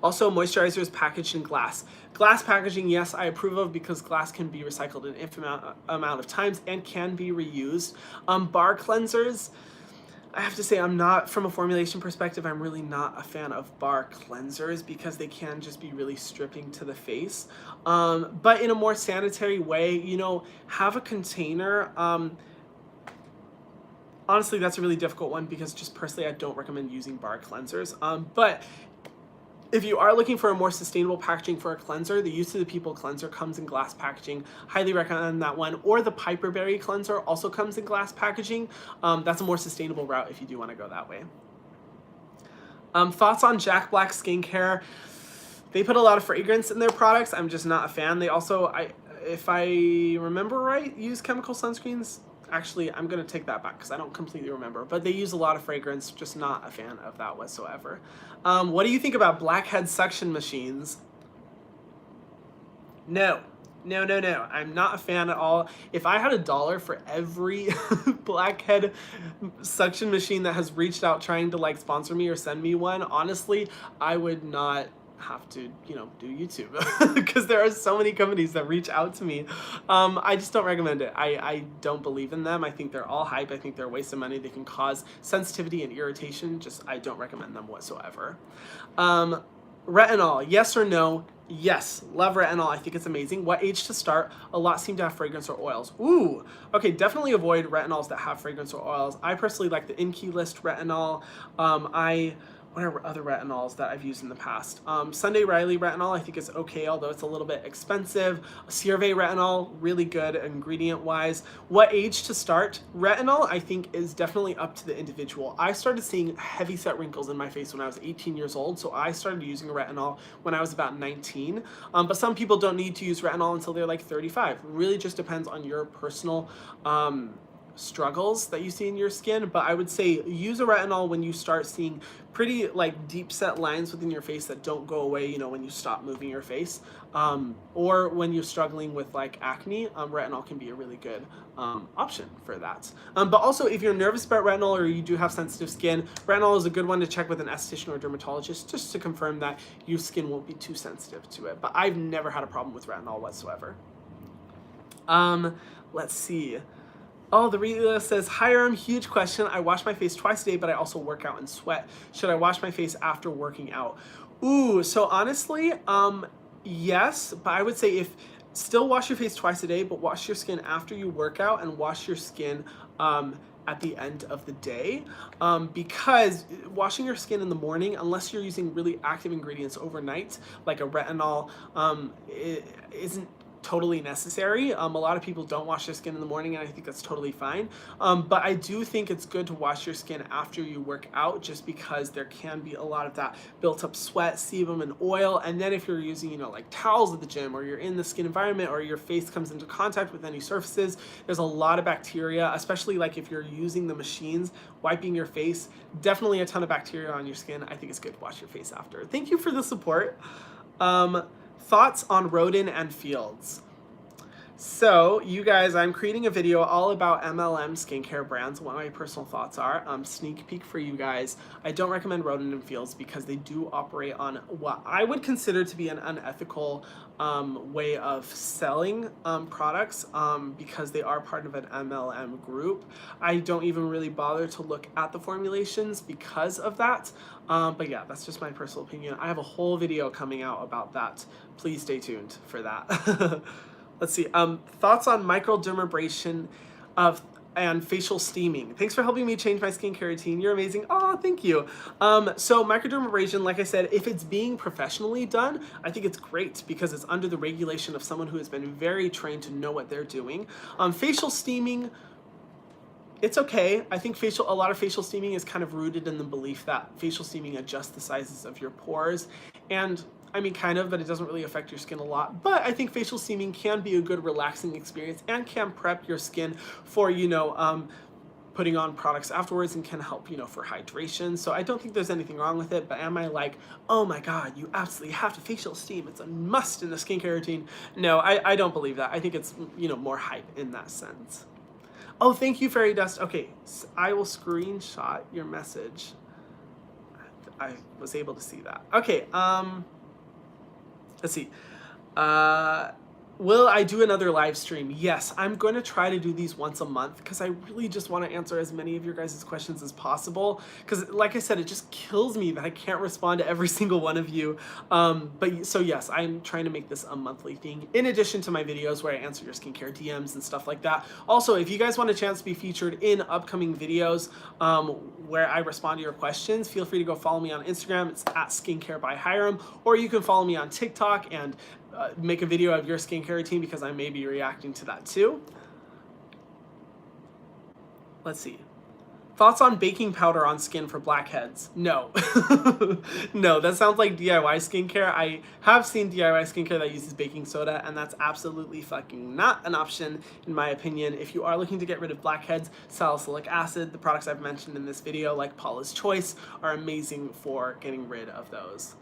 Also, moisturizer is packaged in glass. Glass packaging, yes, I approve of, because glass can be recycled an infinite amount of times and can be reused. Bar cleansers, I have to say, I'm not, from a formulation perspective, I'm really not a fan of bar cleansers, because they can just be really stripping to the face. But in a more sanitary way, have a container. Honestly, that's a really difficult one, because just personally, I don't recommend using bar cleansers. But if you are looking for a more sustainable packaging for a cleanser, the Use to the People cleanser comes in glass packaging. Highly recommend that one. Or the Piper Berry cleanser also comes in glass packaging. That's a more sustainable route if you do want to go that way. Thoughts on Jack Black Skincare? They put a lot of fragrance in their products. I'm just not a fan. They also, if I remember right, use chemical sunscreens. Actually, I'm going to take that back because I don't completely remember. But they use a lot of fragrance. Just not a fan of that whatsoever. What do you think about blackhead suction machines? No. I'm not a fan at all. If I had $1 for every blackhead suction machine that has reached out trying to sponsor me or send me one, honestly, I would not have to do YouTube, because there are so many companies that reach out to me. I just don't recommend it. I don't believe in them. I think they're all hype. I think they're a waste of money. They can cause sensitivity and irritation. I don't recommend them whatsoever. Retinol, yes or no? Yes, love retinol. I think it's amazing. What age to start? A lot seem to have fragrance or oils. Ooh, okay, definitely avoid retinols that have fragrance or oils. I personally like the In Key List retinol. I what are other retinols that I've used in the past? Sunday Riley retinol I think is okay, although it's a little bit expensive. CeraVe retinol, really good ingredient-wise. What age to start? Retinol I think is definitely up to the individual. I started seeing heavy set wrinkles in my face when I was 18 years old, so I started using retinol when I was about 19. But some people don't need to use retinol until they're like 35. It really just depends on your personal struggles that you see in your skin, but I would say use a retinol when you start seeing pretty like deep set lines within your face that don't go away, you know, when you stop moving your face, or when you're struggling with like acne. Retinol can be a really good option for that. But also if you're nervous about retinol or you do have sensitive skin, retinol is a good one to check with an esthetician or dermatologist just to confirm that your skin won't be too sensitive to it. But I've never had a problem with retinol whatsoever. Let's see. Oh, the Rita says, hi, Hiram, huge question. I wash my face twice a day, but I also work out and sweat. Should I wash my face after working out? Ooh, so honestly, yes, but I would say still wash your face twice a day, but wash your skin after you work out and wash your skin at the end of the day, because washing your skin in the morning, unless you're using really active ingredients overnight, like a retinol, it isn't totally necessary. A lot of people don't wash their skin in the morning, and I think that's totally fine. But I do think it's good to wash your skin after you work out, just because there can be a lot of that built up sweat, sebum, and oil. And then if you're using, you know, like towels at the gym, or you're in the skin environment, or your face comes into contact with any surfaces, there's a lot of bacteria, especially like if you're using the machines, wiping your face, definitely a ton of bacteria on your skin. I think it's good to wash your face after. Thank you for the support. Thoughts on Rodin and Fields. So, you guys, I'm creating a video all about MLM skincare brands, what my personal thoughts are. Sneak peek for you guys. I don't recommend Rodin and Fields because they do operate on what I would consider to be an unethical way of selling products, because they are part of an MLM group. I don't even really bother to look at the formulations because of that. But yeah, that's just my personal opinion. I have a whole video coming out about that. Please stay tuned for that. Let's see. Thoughts on microdermabrasion and facial steaming. Thanks for helping me change my skincare routine. You're amazing. Oh, thank you. So microdermabrasion, like I said, if it's being professionally done, I think it's great because it's under the regulation of someone who has been very trained to know what they're doing. Facial steaming, it's okay. I think a lot of facial steaming is kind of rooted in the belief that facial steaming adjusts the sizes of your pores, and I mean, kind of, but it doesn't really affect your skin a lot. But I think facial steaming can be a good relaxing experience and can prep your skin for, you know, putting on products afterwards, and can help, you know, for hydration. So I don't think there's anything wrong with it, but am I like, oh my God, you absolutely have to facial steam, it's a must in the skincare routine? No, I don't believe that. I think it's, you know, more hype in that sense. Oh, thank you, Fairy Dust. Okay, so I will screenshot your message. I was able to see that. Okay, let's see. Will I do another live stream? Yes, I'm going to try to do these once a month because I really just want to answer as many of your guys' questions as possible. Because like I said, it just kills me that I can't respond to every single one of you. So yes, I'm trying to make this a monthly thing in addition to my videos where I answer your skincare DMs and stuff like that. Also, if you guys want a chance to be featured in upcoming videos where I respond to your questions, feel free to go follow me on Instagram. It's at Skincare by Hiram, or you can follow me on TikTok and make a video of your skincare routine because I may be reacting to that too. Let's see. Thoughts on baking powder on skin for blackheads? No. No, that sounds like DIY skincare. I have seen DIY skincare that uses baking soda, and that's absolutely fucking not an option in my opinion. If you are looking to get rid of blackheads, salicylic acid, the products I've mentioned in this video like Paula's Choice, are amazing for getting rid of those.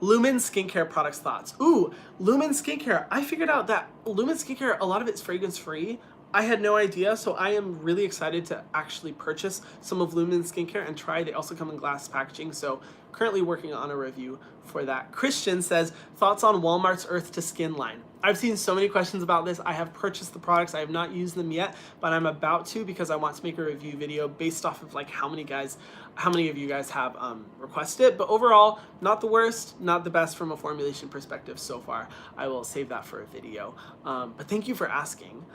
Lumen skincare products thoughts. Ooh, Lumen skincare. I figured out that Lumen skincare, a lot of it's fragrance free. I had no idea, so I am really excited to actually purchase some of Lumen skincare and try. They also come in glass packaging, so currently working on a review for that. Christian says, thoughts on Walmart's Earth to Skin line. I've seen so many questions about this. I have purchased the products. I have not used them yet, but I'm about to because I want to make a review video based off of like how many of you guys have requested it. But overall, not the worst, not the best from a formulation perspective so far. I will save that for a video. But thank you for asking.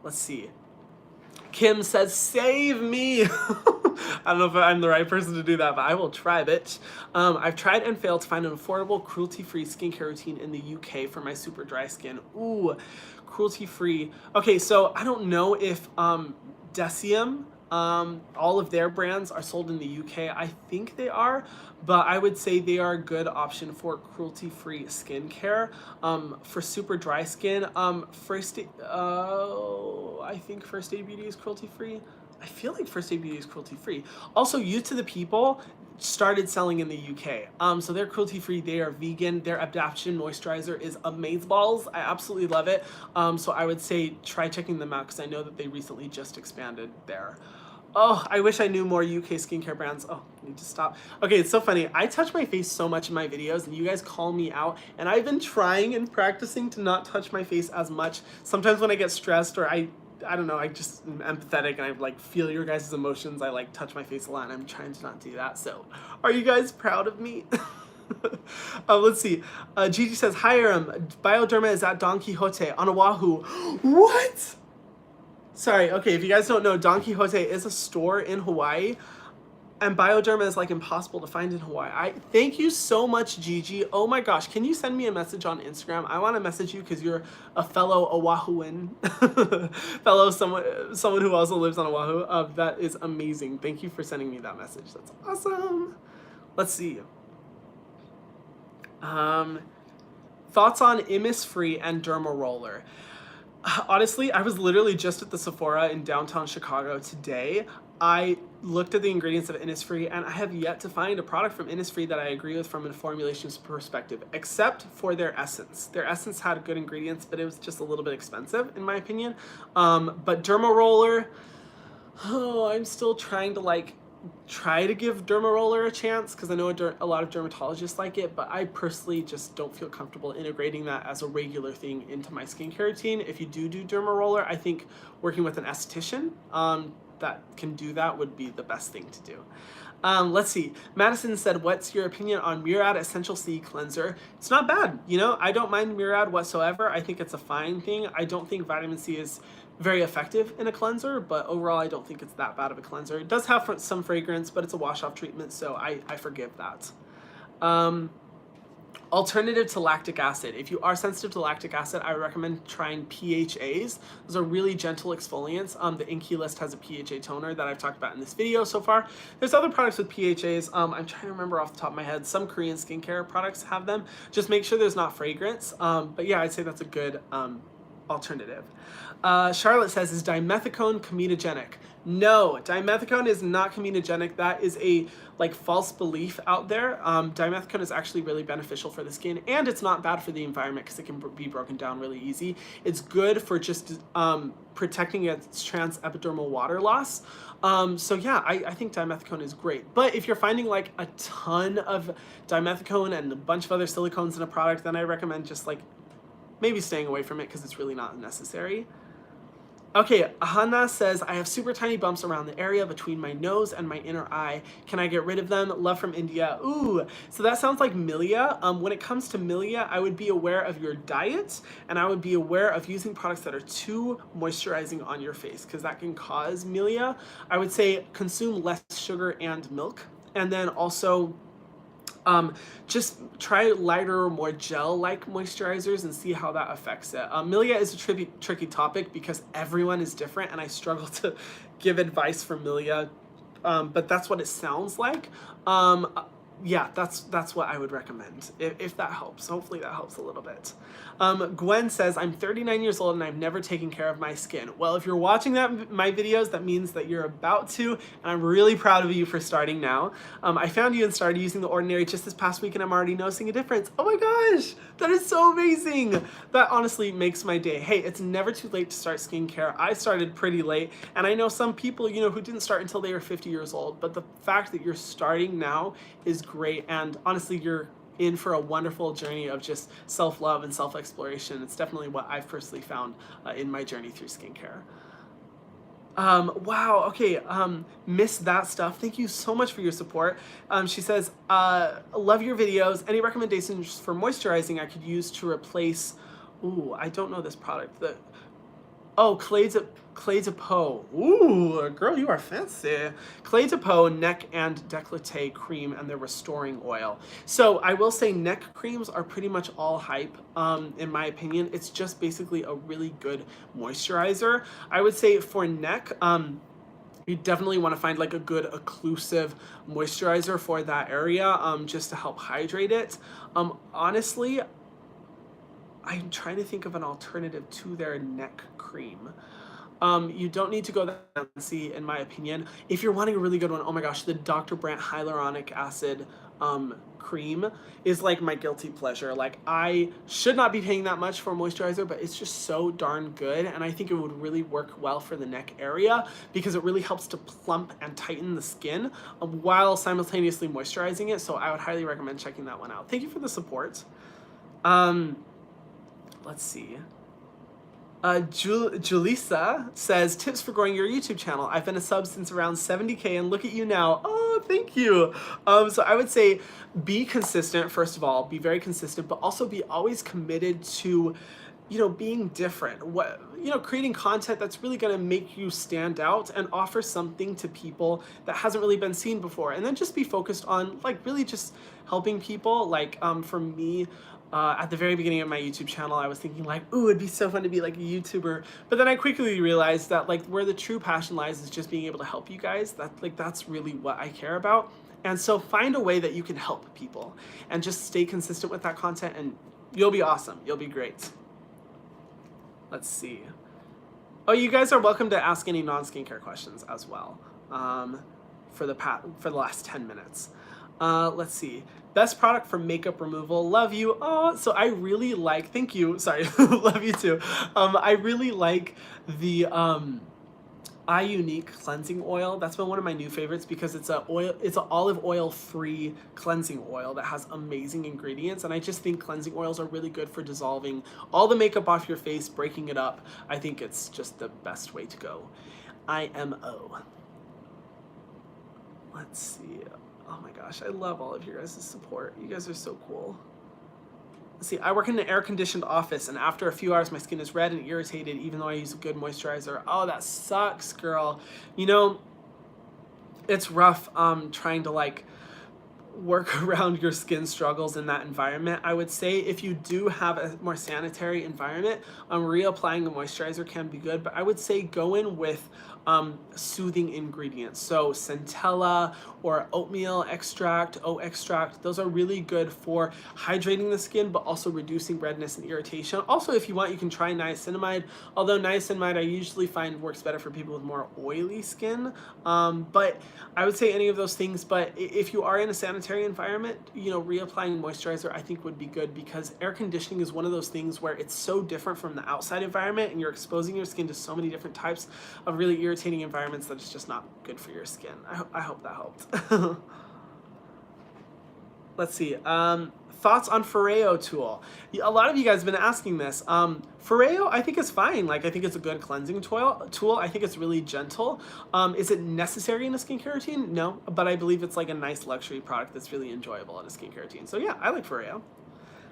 Let's see. Kim says, save me. I don't know if I'm the right person to do that, but I will try, bitch. I've tried and failed to find an affordable, cruelty-free skincare routine in the UK for my super dry skin. Ooh, cruelty-free. Okay, so I don't know if Decium, all of their brands are sold in the UK. I think they are, but I would say they are a good option for cruelty-free skincare. For super dry skin, I think First Aid Beauty is cruelty-free. I feel like First Aid Beauty is cruelty-free. Also, Youth to the People started selling in the UK. So they're cruelty-free, they are vegan, their adaption moisturizer is amazeballs. I absolutely love it. So I would say try checking them out because I know that they recently just expanded there. Oh, I wish I knew more UK skincare brands. Oh, I need to stop. Okay, it's so funny. I touch my face so much in my videos and you guys call me out, and I've been trying and practicing to not touch my face as much. Sometimes when I get stressed or I don't know, I just am empathetic and I like feel your guys' emotions. I like touch my face a lot and I'm trying to not do that. So are you guys proud of me? Let's see. Gigi says, hi Aram, Bioderma is at Don Quixote on Oahu. What? Sorry, okay, if you guys don't know, Don Quixote is a store in Hawaii, and Bioderma is like impossible to find in Hawaii. Thank you so much, Gigi. Oh my gosh, can you send me a message on Instagram? I want to message you because you're a fellow Oahuan, someone who also lives on Oahu. That is amazing. Thank you for sending me that message. That's awesome. Let's see. Thoughts on Innisfree and Derma Roller. Honestly, I was literally just at the Sephora in downtown Chicago today. I looked at the ingredients of Innisfree and I have yet to find a product from Innisfree that I agree with from a formulation perspective, except for their essence. Their essence had good ingredients, but it was just a little bit expensive in my opinion. But Derma Roller, oh, I'm still trying to try to give Derma Roller a chance because I know a lot of dermatologists like it, but I personally just don't feel comfortable integrating that as a regular thing into my skincare routine. If you do Derma Roller, I think working with an esthetician that can do that would be the best thing to do. Let's see. Madison said, what's your opinion on Murad Essential C Cleanser? It's not bad. You know, I don't mind Murad whatsoever. I think it's a fine thing. I don't think vitamin C is very effective in a cleanser, but overall I don't think it's that bad of a cleanser. It does have some fragrance, but it's a wash-off treatment, so I forgive that. Alternative to lactic acid. If you are sensitive to lactic acid, I recommend trying PHAs. Those are really gentle exfoliants. The Inkey List has a PHA toner that I've talked about in this video so far. There's other products with PHAs. I'm trying to remember off the top of my head. Some Korean skincare products have them. Just make sure there's not fragrance. But yeah, I'd say that's a good alternative. Charlotte says, is dimethicone comedogenic? No, dimethicone is not comedogenic. That is a false belief out there. Dimethicone is actually really beneficial for the skin, and it's not bad for the environment because it can be broken down really easy. It's good for just protecting against transepidermal water loss. So yeah, I think dimethicone is great. But if you're finding a ton of dimethicone and a bunch of other silicones in a product, then I recommend just maybe staying away from it because it's really not necessary. Okay, Hannah says, I have super tiny bumps around the area between my nose and my inner eye. Can I get rid of them? Love from India. Ooh, so that sounds like milia. When it comes to milia, I would be aware of your diet and I would be aware of using products that are too moisturizing on your face because that can cause milia. I would say consume less sugar and milk, and then also just try lighter, more gel-like moisturizers and see how that affects it. Milia is a tricky topic because everyone is different and I struggle to give advice for milia, but that's what it sounds like. Yeah, that's what I would recommend, if that helps. Hopefully that helps a little bit. Gwen says, I'm 39 years old and I've never taken care of my skin. Well, if you're watching my videos, that means that you're about to, and I'm really proud of you for starting now. I found you and started using The Ordinary just this past week and I'm already noticing a difference. Oh my gosh, that is so amazing. That honestly makes my day. Hey, it's never too late to start skincare. I started pretty late, and I know some people, who didn't start until they were 50 years old, but the fact that you're starting now is great, and honestly, you're in for a wonderful journey of just self-love and self-exploration. It's definitely what I've personally found in my journey through skincare. Wow, okay, Miss That Stuff, thank you so much for your support. She says, love your videos. Any recommendations for moisturizing I could use to replace, ooh, I don't know this product, Oh, Clé de Peau. Ooh, girl, you are fancy. Clé de Peau neck and décolleté cream and their restoring oil. So I will say neck creams are pretty much all hype, in my opinion. It's just basically a really good moisturizer. I would say for neck, you definitely want to find like a good occlusive moisturizer for that area, just to help hydrate it. Honestly, I'm trying to think of an alternative to their neck cream. You don't need to go that fancy, in my opinion. If you're wanting a really good one, oh my gosh, the Dr. Brandt hyaluronic acid cream is like my guilty pleasure. Like, I should not be paying that much for a moisturizer, but it's just so darn good, and I think it would really work well for the neck area because it really helps to plump and tighten the skin, while simultaneously moisturizing it. So I would highly recommend checking that one out. Thank you for the support. Let's see. Julissa says, tips for growing your YouTube channel. I've been a sub since around 70K and look at you now. Oh, thank you. So I would say be consistent, first of all, be very consistent, but also be always committed to, being different. Creating content that's really going to make you stand out and offer something to people that hasn't really been seen before. And then just be focused on like really just helping people. Like, for me, at the very beginning of my YouTube channel, I was thinking like, ooh, it'd be so fun to be like a YouTuber. But then I quickly realized that like where the true passion lies is just being able to help you guys. That's really what I care about. And so find a way that you can help people and just stay consistent with that content and you'll be awesome. You'll be great. Let's see. Oh, you guys are welcome to ask any non-skincare questions as well, for the last 10 minutes. Let's see. Best product for makeup removal. Love you. Oh, so I really like, thank you. Sorry, love you too. I really like the iUnique cleansing oil. That's been one of my new favorites because it's an olive oil free cleansing oil that has amazing ingredients, and I just think cleansing oils are really good for dissolving all the makeup off your face, breaking it up. I think it's just the best way to go. IMO. Let's see. Oh my gosh, I love all of your guys' support. You guys are so cool. Let's see, I work in an air-conditioned office, and after a few hours, my skin is red and irritated, even though I use a good moisturizer. Oh, that sucks, girl. It's rough trying to like work around your skin struggles in that environment. I would say if you do have a more sanitary environment, reapplying a moisturizer can be good, but I would say go in with soothing ingredients. So centella or oatmeal extract, oat extract, those are really good for hydrating the skin, but also reducing redness and irritation. Also, if you want, you can try niacinamide, although niacinamide I usually find works better for people with more oily skin. But I would say any of those things, but if you are in a sanitary environment, reapplying moisturizer I think would be good because air conditioning is one of those things where it's so different from the outside environment and you're exposing your skin to so many different types of really irritating environments that it's just not good for your skin. I hope that helped. Let's see. Thoughts on Foreo tool. A lot of you guys have been asking this. Foreo, I think is fine. Like, I think it's a good cleansing tool. I think it's really gentle. Is it necessary in a skincare routine? No, but I believe it's like a nice luxury product that's really enjoyable in a skincare routine. So yeah, I like Foreo.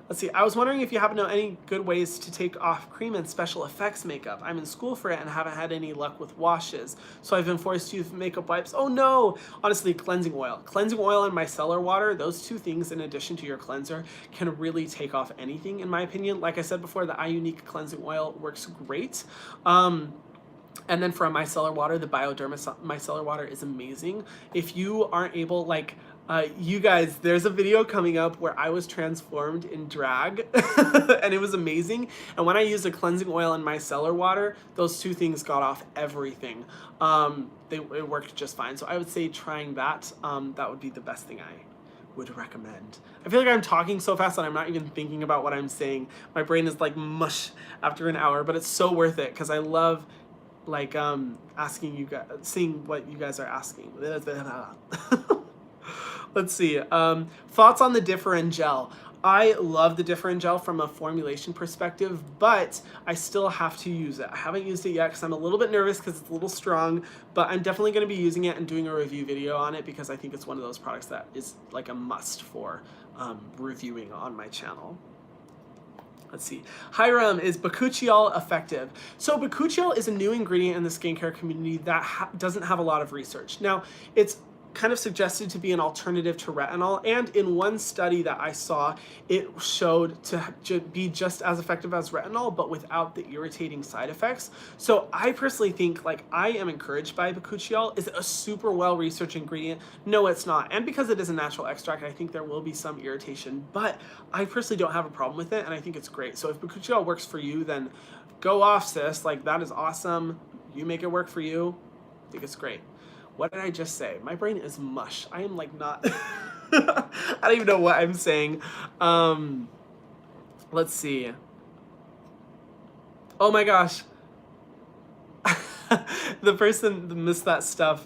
Let's see, I was wondering if you happen to know any good ways to take off cream and special effects makeup. I'm in school for it and haven't had any luck with washes, so I've been forced to use makeup wipes. Oh no! Honestly, cleansing oil. Cleansing oil and micellar water, those two things in addition to your cleanser can really take off anything, in my opinion. Like I said before, the iUnique cleansing oil works great. And then for a micellar water, the Bioderma micellar water is amazing. If you aren't able, like, you guys, there's a video coming up where I was transformed in drag and it was amazing. And when I used a cleansing oil and micellar water, those two things got off everything. It worked just fine. So I would say trying that, that would be the best thing I would recommend. I feel like I'm talking so fast that I'm not even thinking about what I'm saying. My brain is like mush after an hour, but it's so worth it because I love like asking you guys, seeing what you guys are asking. Let's see. Thoughts on the Differin Gel. I love the Differin Gel from a formulation perspective, but I still have to use it. I haven't used it yet because I'm a little bit nervous because it's a little strong, but I'm definitely going to be using it and doing a review video on it because I think it's one of those products that is like a must for reviewing on my channel. Let's see. Hiram, is bakuchiol effective? So bakuchiol is a new ingredient in the skincare community that doesn't have a lot of research. Now, it's kind of suggested to be an alternative to retinol, and in one study that I saw, it showed to be just as effective as retinol, but without the irritating side effects. So I personally think, like, I am encouraged by bakuchiol. Is it a super well-researched ingredient? No, it's not. And because it is a natural extract, I think there will be some irritation, but I personally don't have a problem with it, and I think it's great. So if bakuchiol works for you, then go off, sis. Like, that is awesome. You make it work for you. I think it's great. What did I just say? My brain is mush. I am like not, I don't even know what I'm saying. Let's see. Oh my gosh. The person that missed that stuff,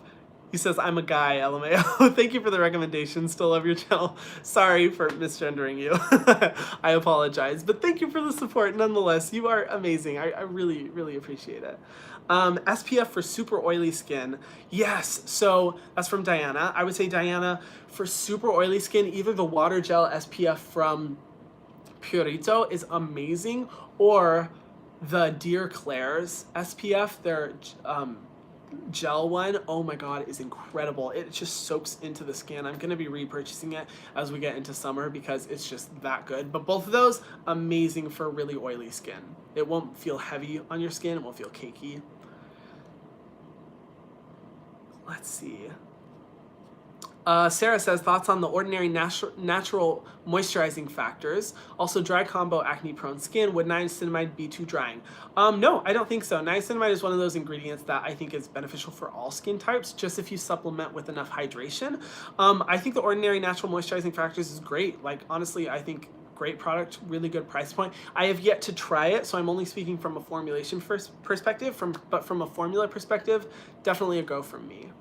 he says, I'm a guy, LMAO. Thank you for the recommendation. Still love your channel. Sorry for misgendering you. I apologize, but thank you for the support nonetheless. You are amazing. I really, really appreciate it. SPF for super oily skin. Yes, so that's from Diana. I would say, Diana, for super oily skin, either the water gel SPF from Purito is amazing, or the Dear Claire's SPF, their gel one, oh my god, is incredible. It just soaks into the skin. I'm gonna be repurchasing it as we get into summer because it's just that good. But both of those, amazing for really oily skin. It won't feel heavy on your skin, it won't feel cakey. Let's see. Sarah says, thoughts on the ordinary natural moisturizing factors. Also, dry combo acne prone skin. Would niacinamide be too drying? No, I don't think so. Niacinamide is one of those ingredients that I think is beneficial for all skin types, just if you supplement with enough hydration. I think the ordinary natural moisturizing factors is great. Like, honestly, I think great product, really good price point. I have yet to try it, so I'm only speaking from a formulation perspective, but from a formula perspective, definitely a go from me.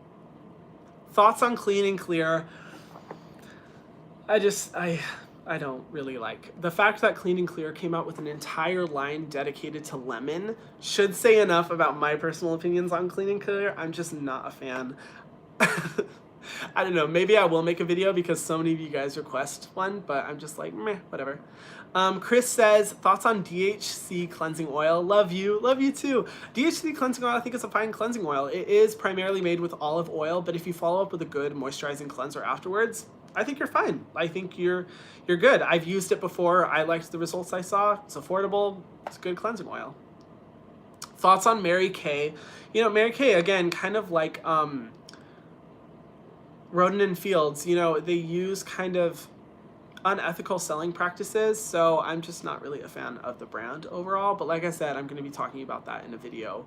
Thoughts on Clean and Clear. I don't really like. The fact that Clean and Clear came out with an entire line dedicated to lemon should say enough about my personal opinions on Clean and Clear. I'm just not a fan. I don't know, maybe I will make a video because so many of you guys request one, but I'm just like, meh, whatever. Chris says, thoughts on DHC cleansing oil. Love you too. DHC cleansing oil, I think it's a fine cleansing oil. It is primarily made with olive oil, but if you follow up with a good moisturizing cleanser afterwards, I think you're fine. I think you're good. I've used it before. I liked the results I saw. It's affordable. It's a good cleansing oil. Thoughts on Mary Kay. You know, Mary Kay, again, kind of like Roden and Fields, you know, they use kind of unethical selling practices, so I'm just not really a fan of the brand overall. But like I said, I'm going to be talking about that in a video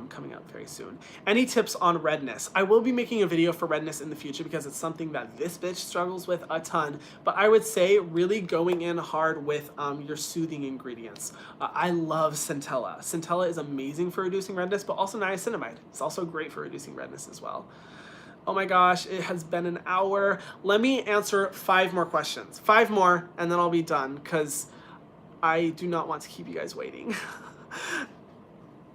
coming up very soon. Any tips on redness? I will be making a video for redness in the future because it's something that this bitch struggles with a ton, but I would say really going in hard with your soothing ingredients. I love Centella. Centella is amazing for reducing redness, but also niacinamide. It's also great for reducing redness as well. Oh my gosh, it has been an hour. Let me answer 5 more questions. 5 more, and then I'll be done, because I do not want to keep you guys waiting.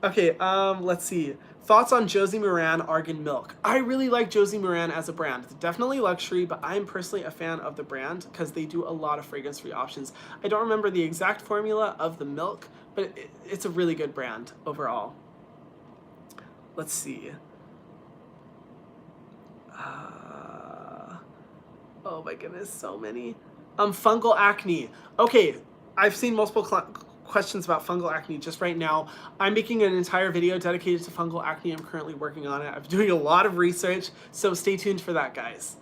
Okay, let's see. Thoughts on Josie Maran Argan Milk. I really like Josie Maran as a brand. It's definitely luxury, but I'm personally a fan of the brand because they do a lot of fragrance-free options. I don't remember the exact formula of the milk, but it's a really good brand overall. Let's see. Oh my goodness, so many. Fungal acne. Okay, I've seen multiple questions about fungal acne just right now. I'm making an entire video dedicated to fungal acne. I'm currently working on it. I'm doing a lot of research, so stay tuned for that, guys.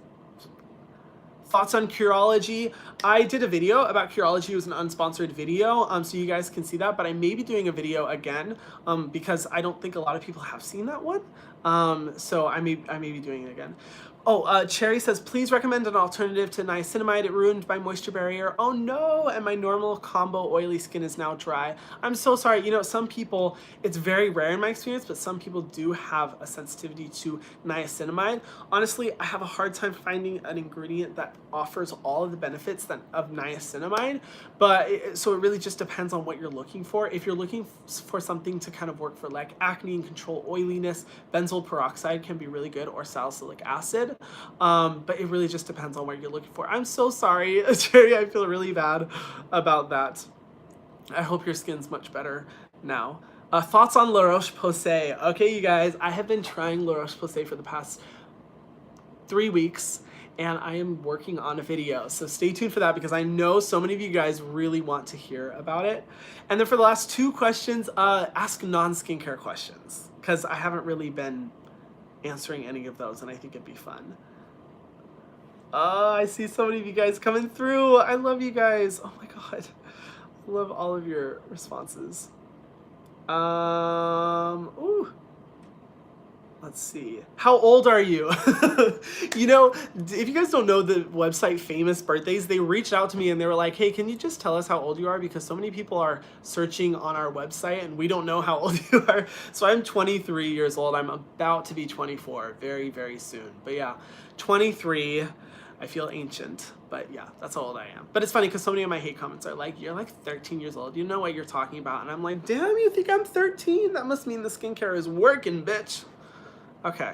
Thoughts on Curology. I did a video about Curology. It was an unsponsored video, so you guys can see that, but I may be doing a video again because I don't think a lot of people have seen that one. So I may be doing it again. Oh, Cherry says, please recommend an alternative to niacinamide. It ruined my moisture barrier. Oh no, and my normal combo oily skin is now dry. I'm so sorry. You know, some people, it's very rare in my experience, but some people do have a sensitivity to niacinamide. Honestly, I have a hard time finding an ingredient that offers all of the benefits of niacinamide, but so it really just depends on what you're looking for. If you're looking for something to kind of work for like acne and control oiliness, benzoyl peroxide can be really good, or salicylic acid. But it really just depends on what you're looking for. I'm so sorry, Cherry. I feel really bad about that. I hope your skin's much better now. Thoughts on La Roche-Posay. Okay, you guys, I have been trying La Roche-Posay for the past 3 weeks, and I am working on a video. So stay tuned for that because I know so many of you guys really want to hear about it. And then for the last 2 questions, ask non-skincare questions because I haven't really been answering any of those, and I think it'd be fun. I see so many of you guys coming through. I love you guys. Oh my God. I love all of your responses. Ooh. Let's see. How old are you? You know, if you guys don't know the website Famous Birthdays, they reached out to me and they were like, hey, can you just tell us how old you are? Because so many people are searching on our website and we don't know how old you are. So I'm 23 years old. I'm about to be 24 very, very soon. But yeah, 23. I feel ancient, but yeah, that's how old I am. But it's funny because so many of my hate comments are like, you're like 13 years old. You know what you're talking about. And I'm like, damn, you think I'm 13? That must mean the skincare is working, bitch. Okay.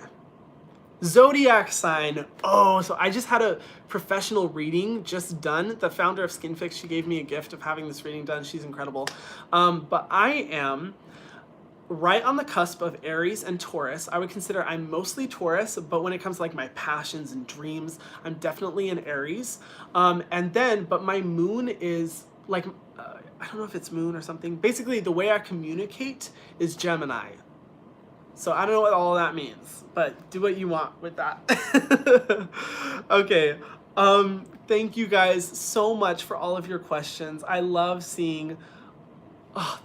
Zodiac sign. Oh, so I just had a professional reading just done. The founder of SkinFix, she gave me a gift of having this reading done. She's incredible. But I am right on the cusp of Aries and Taurus. I would consider I'm mostly Taurus, but when it comes to like my passions and dreams, I'm definitely an Aries. But my moon is like, I don't know if it's moon or something. Basically, the way I communicate is Gemini. So I don't know what all that means, but do what you want with that. Okay. Thank you guys so much for all of your questions. I love seeing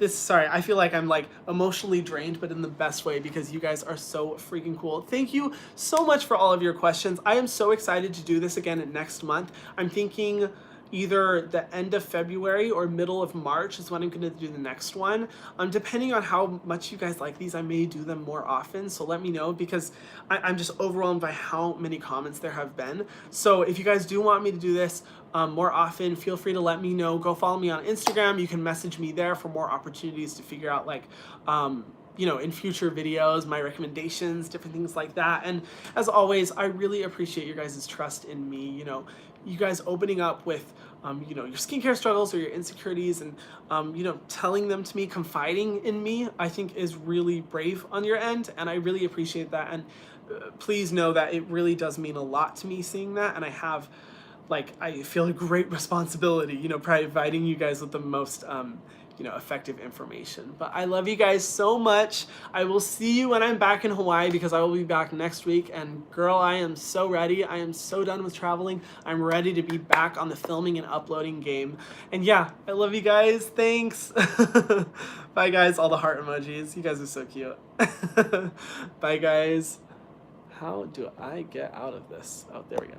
sorry, I feel like I'm like emotionally drained, but in the best way because you guys are so freaking cool. Thank you so much for all of your questions. I am so excited to do this again next month. I'm thinking either the end of February or middle of March is when I'm gonna do the next one. Depending on how much you guys like these, I may do them more often, so let me know because I'm just overwhelmed by how many comments there have been. So if you guys do want me to do this more often, feel free to let me know. Go follow me on Instagram. You can message me there for more opportunities to figure out like, you know, in future videos, my recommendations, different things like that. And as always, I really appreciate your guys' trust in me. You know, you guys opening up with, you know, your skincare struggles or your insecurities and, you know, telling them to me, confiding in me, I think is really brave on your end. And I really appreciate that. And please know that it really does mean a lot to me seeing that. And I have, like, I feel a great responsibility, you know, providing you guys with the most, you know, effective information. But I love you guys so much. I will see you when I'm back in Hawaii because I will be back next week. And girl, I am so ready. I am so done with traveling. I'm ready to be back on the filming and uploading game. And yeah, I love you guys. Thanks. Bye guys. All the heart emojis. You guys are so cute. Bye guys. How do I get out of this? Oh, there we go.